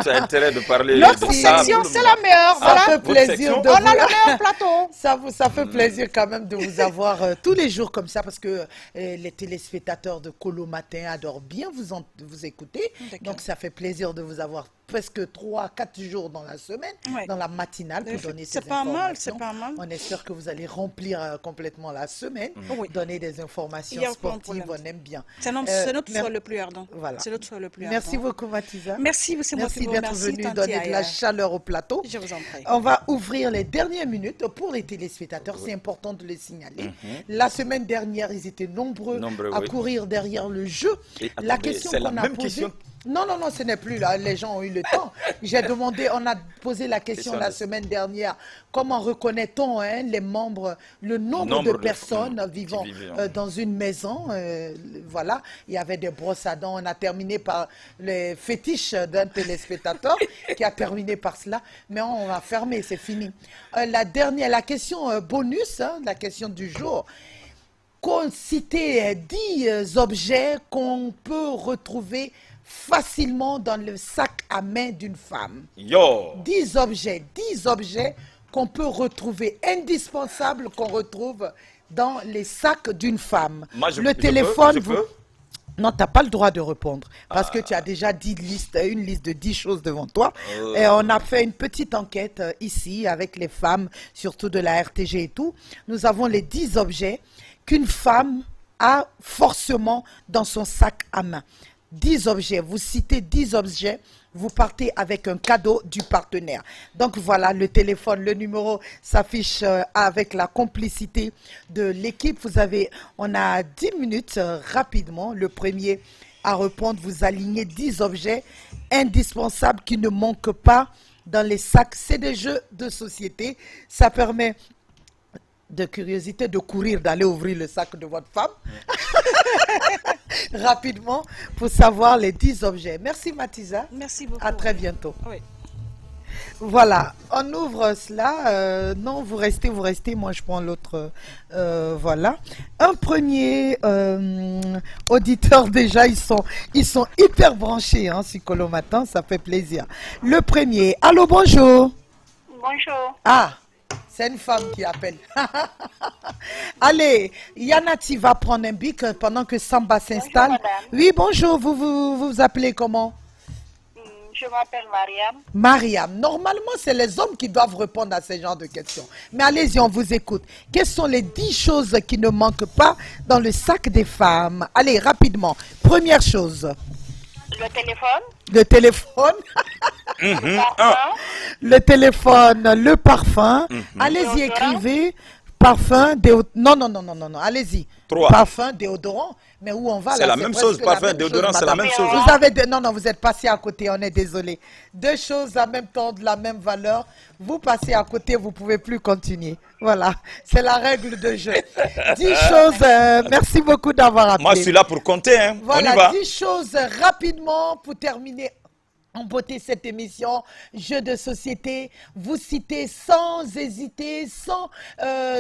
Tu as intérêt de parler L'autre de ça. section, c'est la meilleure. Ça Voilà. fait plaisir de On a vous... le meilleur plateau. Ça fait plaisir quand même de vous avoir tous les jours comme ça parce que les téléspectateurs de Colo Matin adorent bien vous écouter. Donc ça fait plaisir de vous avoir presque 3-4 jours dans la semaine, dans la matinale pour donner ces informations. C'est pas mal. On espère que vous allez remplir complètement la semaine, donner des informations sportives, on aime bien. C'est notre souhait le plus ardent. Voilà. C'est notre souhait le plus ardent. Merci beaucoup Matiza. Merci, c'est moi qui vous d'être remercie. venu donner de la chaleur au plateau. Je vous en prie. On va ouvrir les dernières minutes pour les téléspectateurs, c'est important de le signaler. La semaine dernière, ils étaient nombreux à courir derrière le jeu. La question qu'on a posée... Non, ce n'est plus là. Les gens ont eu le temps. On a posé la question la semaine dernière. Comment reconnaît-on les membres, le nombre de personnes vivant dans une maison? Voilà. Il y avait des brosses à dents. On a terminé par les fétiches d'un téléspectateur qui a terminé par cela. Mais on va fermer, c'est fini. La question bonus, la question du jour. Citer 10 objets qu'on peut retrouver facilement dans le sac à main d'une femme. 10 objets qu'on peut retrouver, indispensables qu'on retrouve dans les sacs d'une femme. Le téléphone... Non, tu n'as pas le droit de répondre parce que tu as déjà dit une liste de 10 choses devant toi. Et on a fait une petite enquête ici avec les femmes, surtout de la RTG et tout. Nous avons les 10 objets qu'une femme a forcément dans son sac à main. 10 objets, vous citez 10 objets, vous partez avec un cadeau du partenaire. Donc voilà, le téléphone, le numéro s'affiche avec la complicité de l'équipe. On a 10 minutes rapidement. Le premier à répondre, vous alignez 10 objets indispensables qui ne manquent pas dans les sacs. C'est des jeux de société. Ça permet de curiosité de courir, d'aller ouvrir le sac de votre femme rapidement pour savoir les 10 objets. Merci Matiza. Merci beaucoup. À très bientôt. Oui. Voilà, on ouvre cela. Non, vous restez, moi je prends l'autre. Voilà. Un premier auditeur déjà, ils sont hyper branchés sur Colo Matin, ça fait plaisir. Le premier, allô, bonjour. Bonjour. Ah, c'est une femme qui appelle. Allez, Yanati va prendre un bic pendant que Samba s'installe. Oui, bonjour, vous appelez comment? Je m'appelle Mariam. Mariam, normalement, c'est les hommes qui doivent répondre à ce genre de questions. Mais allez-y, on vous écoute. Quelles sont les 10 choses qui ne manquent pas dans le sac des femmes? Allez, rapidement. Première chose. Le téléphone. Le téléphone. Le téléphone, le parfum. Allez-y, écrivez. Parfum, déodorant. Non. Allez-y. 3. Parfum, déodorant. Mais où on va là? C'est la même chose. Parfum, déodorant, c'est la même chose. Vous avez non, vous êtes passé à côté. On est désolé. 2 choses en même temps, de la même valeur. Vous passez à côté, vous pouvez plus continuer. Voilà, c'est la règle de jeu. 10 choses. Merci beaucoup d'avoir appelé. Moi, je suis là pour compter. Voilà, on y va. 10 choses rapidement pour terminer en beauté cette émission. Jeu de société. Vous citez sans hésiter, sans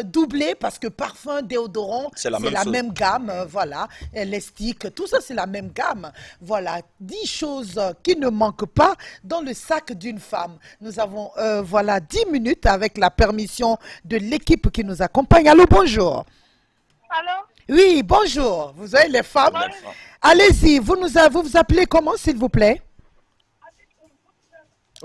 doubler, parce que parfum, déodorant, c'est la même gamme. Voilà, les sticks, tout ça, c'est la même gamme. Voilà, 10 choses qui ne manquent pas dans le sac d'une femme. Nous avons, 10 minutes avec la permission de l'équipe qui nous accompagne. Allô, bonjour. Allô? Oui, bonjour. Vous avez les femmes. Allez-y, vous vous appelez comment, s'il vous plaît?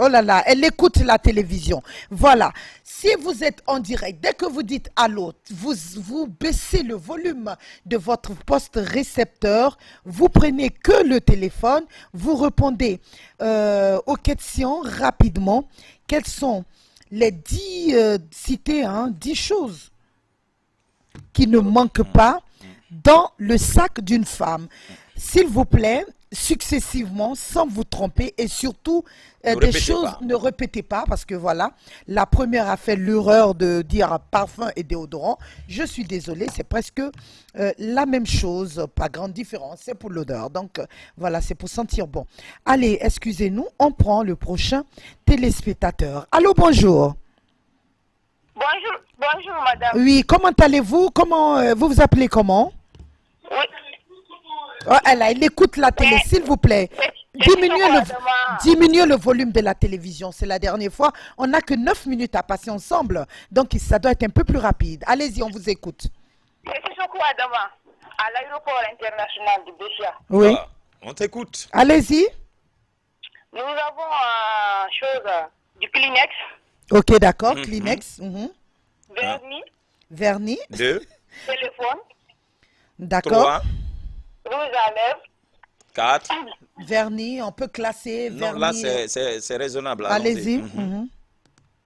Oh là là, elle écoute la télévision. Voilà. Si vous êtes en direct, dès que vous dites allô, vous baissez le volume de votre poste récepteur, vous prenez que le téléphone, vous répondez aux questions rapidement. Quelles sont les 10 citées, 10 choses qui ne manquent pas dans le sac d'une femme? S'il vous plaît, successivement, sans vous tromper, et surtout des choses, ne répétez pas, parce que voilà, la première a fait l'erreur de dire parfum et déodorant. Je suis désolée, c'est presque la même chose, pas grande différence, c'est pour l'odeur. Donc voilà, c'est pour sentir bon. Allez, excusez-nous, on prend le prochain téléspectateur. Allô, bonjour. Bonjour madame. Oui, comment allez-vous? Comment vous vous appelez comment? Oui. Oh, elle écoute la télé, s'il vous plaît. Diminuez le volume de la télévision. C'est la dernière fois. On n'a que 9 minutes à passer ensemble. Donc, ça doit être un peu plus rapide. Allez-y, on vous écoute. Je suis Sissoko Adama, à l'aéroport international de Béchia. Oui. On t'écoute. Allez-y. Nous avons du Kleenex. Ok, d'accord. Kleenex. Vernis. Vernis. 2. Téléphone. D'accord. 3. Rouge à lèvres. 4. Vernis, on peut classer. Non, vernis. là, c'est raisonnable. Allez-y.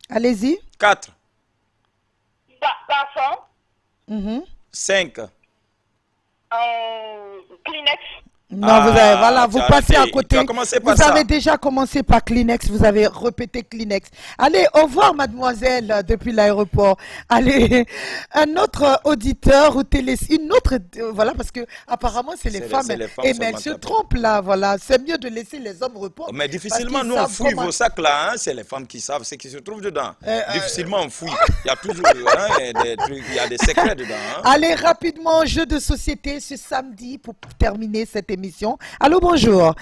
Allez-y. 4. Parfum. 5. Kleenex. Non, vous passez à côté. Tu as commencé par vous ça. avez déjà commencé par Kleenex, vous avez répété Kleenex. Allez, au revoir mademoiselle depuis l'aéroport. Allez, un autre auditeur ou une autre, voilà, parce que apparemment c'est les femmes. Et mais elles se trompent là, voilà. C'est mieux de laisser les hommes répondre. Mais difficilement, nous on fouille vos sacs là, hein. C'est les femmes qui savent ce qui se trouve dedans. Difficilement on fouille. Il y a toujours des trucs, il y a des secrets dedans. Hein. Allez, rapidement, jeu de société ce samedi pour terminer cette émission. Allô, bonjour.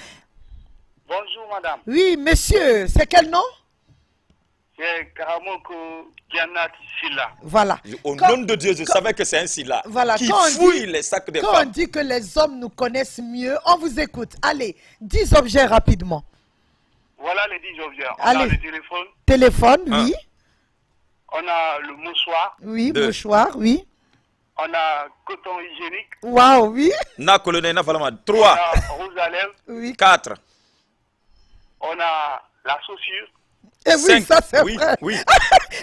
Bonjour, madame. Oui, monsieur, c'est quel nom? C'est Karamoko Kianat Silla. Voilà. Au nom de Dieu, je savais que c'est un Silla voilà, qui fouille les sacs des femmes. Quand on dit que les hommes nous connaissent mieux, on vous écoute. Allez, 10 objets rapidement. Voilà les 10 objets. On Allez. a le téléphone. Téléphone, oui. On a le mouchoir. Oui, mouchoir, oui. On a coton hygiénique. Waouh, oui. Na colonel, na falama. 3. On a rouge à lèvres. Oui. 4. On a la chaussure. Et oui, 5. ça c'est Oui, vrai. oui.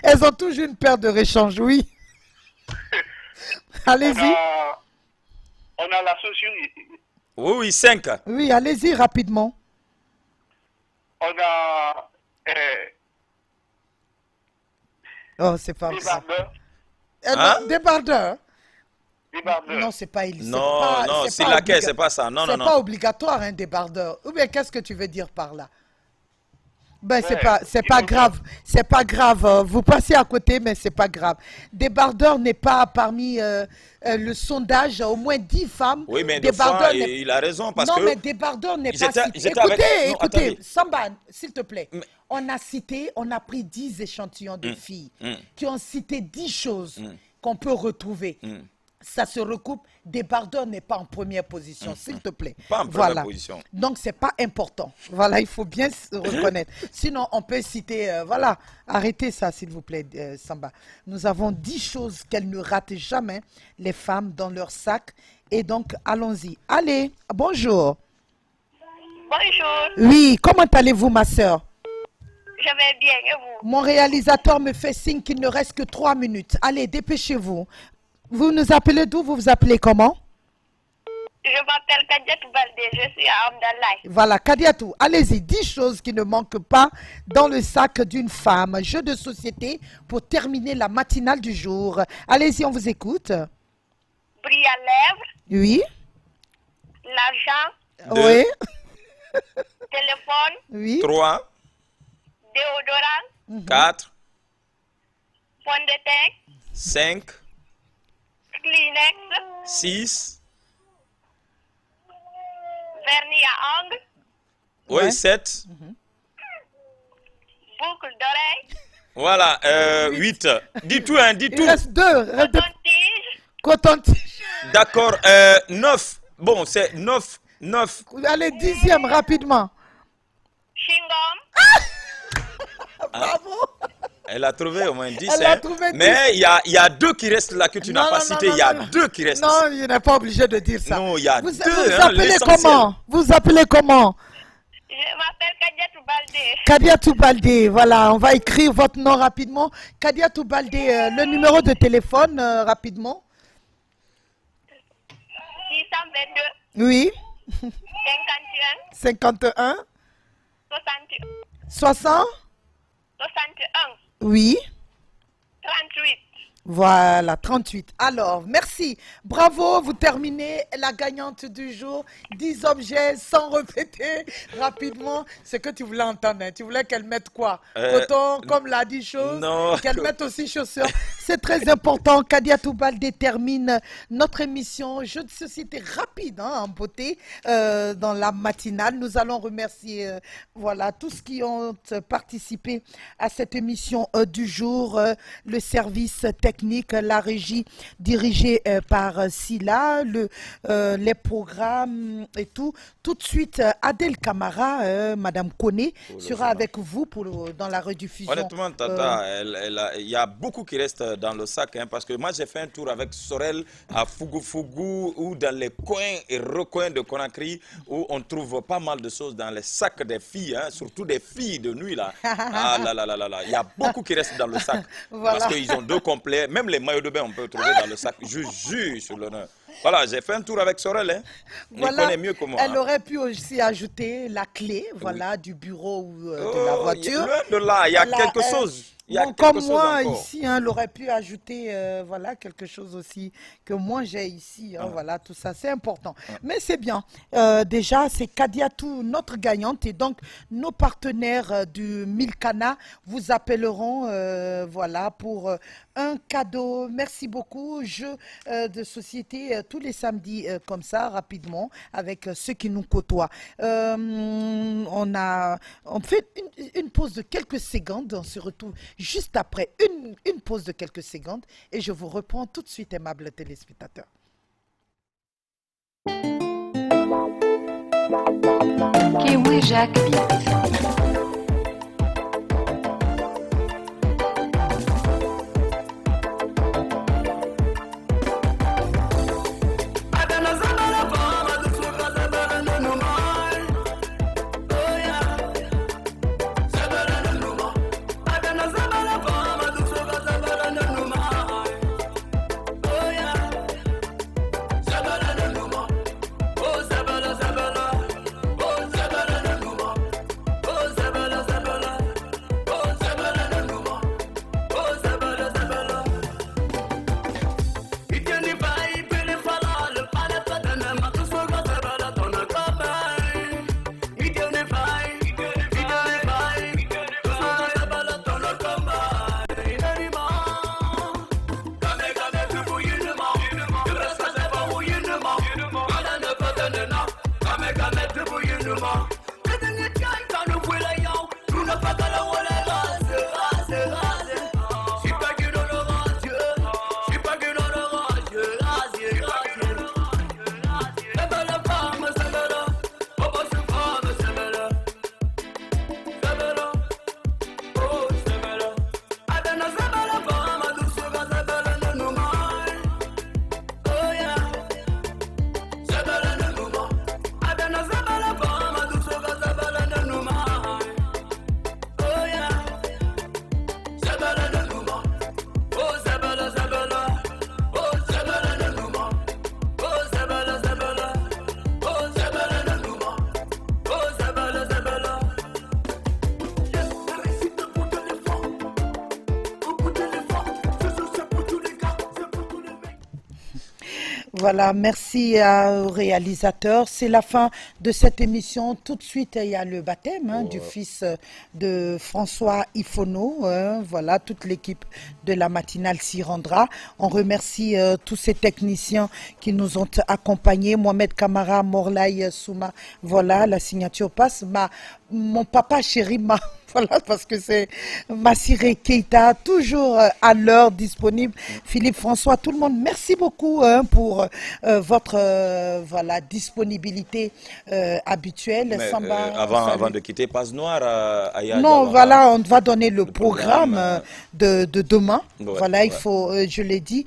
Elles ont toujours une paire de réchange, oui. Allez-y. On a la chaussure. Oui, oui, 5. Oui, allez-y rapidement. On a Oh, c'est pas des ça. barbeurs. Non, débardeur. Des barbeurs. Non, c'est pas Non, c'est laquelle, c'est pas ça. Non, non, non. C'est pas obligatoire, un débardeur. Ou bien, qu'est-ce que tu veux dire par là? Ben, c'est pas grave. C'est pas grave. Vous passez à côté, mais c'est pas grave. Débardeur n'est pas parmi le sondage. Au moins 10 femmes. Oui, mais des fois, il a raison parce que... Non, mais débardeur n'est pas cité. Écoutez, Samba, s'il te plaît. On a pris 10 échantillons de filles qui ont cité 10 choses qu'on peut retrouver. Ça se recoupe. Débardeur n'est pas en première position, s'il te plaît. Pas en première position. Donc, c'est pas important. Voilà, il faut bien se reconnaître. Sinon, on peut citer... voilà, arrêtez ça, s'il vous plaît, Samba. Nous avons 10 choses qu'elles ne ratent jamais, les femmes, dans leur sac. Et donc, allons-y. Allez, bonjour. Bonjour. Oui, comment allez-vous, ma sœur? Je vais bien, et vous? Mon réalisateur me fait signe qu'il ne reste que 3 minutes. Allez, dépêchez-vous. Vous nous appelez d'où? Vous vous appelez comment? Je m'appelle Kadiatou Baldé, je suis à Amdalaï. Voilà, Kadiatou, allez-y, 10 choses qui ne manquent pas dans le sac d'une femme. Jeu de société pour terminer la matinale du jour. Allez-y, on vous écoute. Bris à lèvres. Oui. L'argent. Oui. Téléphone. Oui. 3. Déodorant. 4. Fond de teint. 5. Kleenex. 6. Vernis à ongles. Oui, 7. Boucle d'oreille. Voilà, 8. Dis tout, hein, dis tout. Il reste 2. Coton-tige. Coton-tige. D'accord, 9. Bon, c'est 9. Allez, 10e, rapidement. Chingom. Bravo. Elle a trouvé au moins 10. Elle a trouvé 10. Mais il y a 2 qui restent là que tu n'as pas cité. Il y a 2 qui restent. Non, il n'est pas obligé de dire ça. Non, il y a 2. Vous appelez comment? Vous appelez comment? Je m'appelle Kadiatou Baldé. Kadiatou Baldé, voilà, on va écrire votre nom rapidement. Kadiatou Baldé, le numéro de téléphone, rapidement. 622. Oui. 51. 51. 60. 60. 61. Oui. 38. Voilà, 38. Alors, merci. Bravo, vous terminez la gagnante du jour. 10 objets sans répéter rapidement ce que tu voulais entendre. Tu voulais qu'elle mette quoi? Coton, comme l'a dit chose. Non. Qu'elle mette aussi chaussures. c'est très important. Kadia Toubal détermine notre émission jeu de société rapide en beauté dans la matinale. Nous allons remercier voilà, tous qui ont participé à cette émission du jour. Le service technique, la régie dirigée par Silla, les programmes et tout. Tout de suite, Adèle Camara, Madame Koné, sera avec vous dans la rediffusion. Honnêtement, Tata, il y a beaucoup qui restent dans le sac, parce que moi j'ai fait un tour avec Sorel à Fougou ou dans les coins et recoins de Conakry où on trouve pas mal de choses dans les sacs des filles, surtout des filles de nuit là. Ah là là là là là, il y a beaucoup qui restent dans le sac Voilà. parce qu'ils ont deux complets, même les maillots de bain on peut trouver dans le sac. Je jure sur l'honneur. Voilà, j'ai fait un tour avec Sorel, il connaît mieux que moi. Elle aurait pu aussi ajouter la clé, voilà, du bureau ou de la voiture. Loin de là, il y a quelque chose. Il y a quelque comme chose moi encore. ici, elle aurait pu ajouter voilà, quelque chose aussi que moi j'ai ici. Voilà, tout ça, c'est important. Mais c'est bien. Déjà, c'est Kadiatou, notre gagnante. Et donc, nos partenaires du Milkana vous appelleront voilà, pour un cadeau. Merci beaucoup. Jeu de société tous les samedis comme ça, rapidement, avec ceux qui nous côtoient. On fait une pause de quelques secondes. On se retrouve juste après une pause de quelques secondes et je vous reprends tout de suite, aimables téléspectateurs. Kiwi Jack Beat. Voilà, merci au réalisateur. C'est la fin de cette émission. Tout de suite, il y a le baptême du fils de François Ifono. Voilà, toute l'équipe de la matinale s'y rendra. On remercie tous ces techniciens qui nous ont accompagnés. Mohamed Kamara, Morlaï Souma. Voilà, la signature passe. Mon papa chéri m'a... Voilà, parce que c'est Massiré Keita, toujours à l'heure disponible. Philippe François, tout le monde, merci beaucoup pour votre voilà, disponibilité habituelle. Mais, Samba, avant de quitter, Passe Noire à Yaya non, Diawara. voilà, on va donner le programme de demain. Ouais, voilà, il faut, je l'ai dit,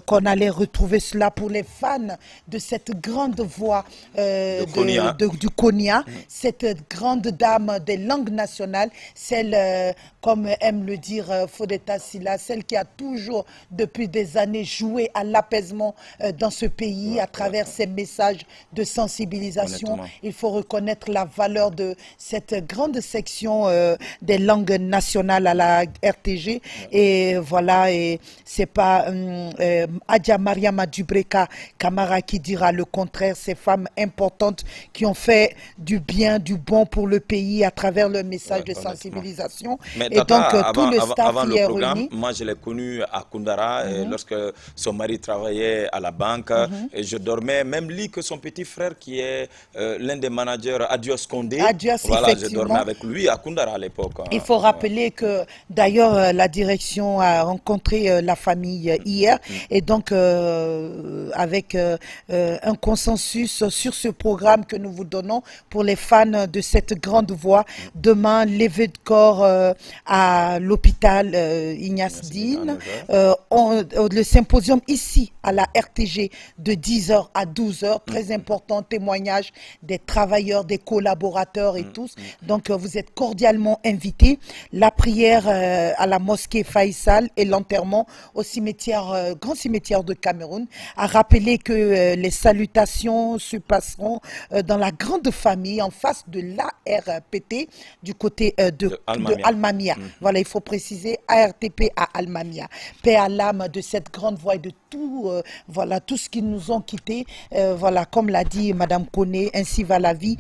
qu'on allait retrouver cela pour les fans de cette grande voix du Konya, cette grande dame des langues nationales. Celle, comme aime le dire Fodeta Silla, celle qui a toujours, depuis des années, joué à l'apaisement dans ce pays à travers ses messages de sensibilisation. Honnêtement. Il faut reconnaître la valeur de cette grande section des langues nationales à la RTG. Et voilà, et c'est pas Adja Mariama Dubreka Kamara qui dira le contraire. Ces femmes importantes qui ont fait du bien, du bon pour le pays à travers le message de sensibilisation. sensibilisation. Mais et Tata, donc, tout le staff avant y le est programme, réuni. moi je l'ai connu à Koundara, lorsque son mari travaillait à la banque. Et je dormais, même lui que son petit frère qui est l'un des managers, Adios Condé. Voilà, je dormais avec lui à Koundara à l'époque. Il faut rappeler que d'ailleurs la direction a rencontré la famille hier et donc avec un consensus sur ce programme que nous vous donnons pour les fans de cette grande voix. Demain, levée de corps à l'hôpital Ignace Dine. Le symposium ici à la RTG de 10h à 12h. Très important, témoignage des travailleurs, des collaborateurs et tous. Donc vous êtes cordialement invités. La prière à la mosquée Faisal et l'enterrement au cimetière, grand cimetière de Cameroun. À rappeler que les salutations se passeront dans la grande famille en face de l'ARPT du côté de Almamia. Voilà, il faut préciser ARTP à Almamia. Paix à l'âme de cette grande voix et de tout, voilà, tout ce qui nous ont quittés. Voilà, comme l'a dit Madame Koné, ainsi va la vie.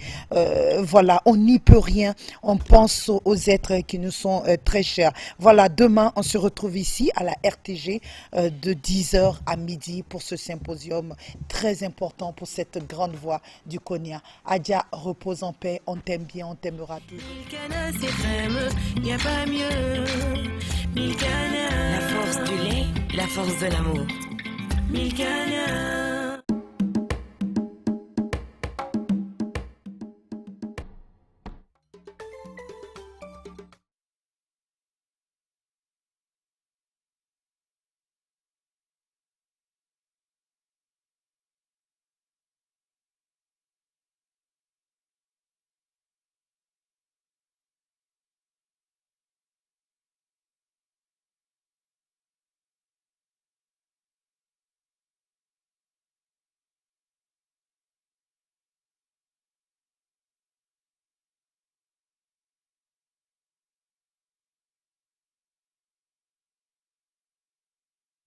Voilà, on n'y peut rien. On pense aux êtres qui nous sont très chers. Voilà, demain, on se retrouve ici à la RTG de 10h à midi pour ce symposium très important pour cette grande voix du Konya. Adja, repose en paix. On t'aime bien, on t'aimera toujours. Milkana, c'est fameux, y a pas mieux. Milkana, la force du lait, la force de l'amour. Milkana.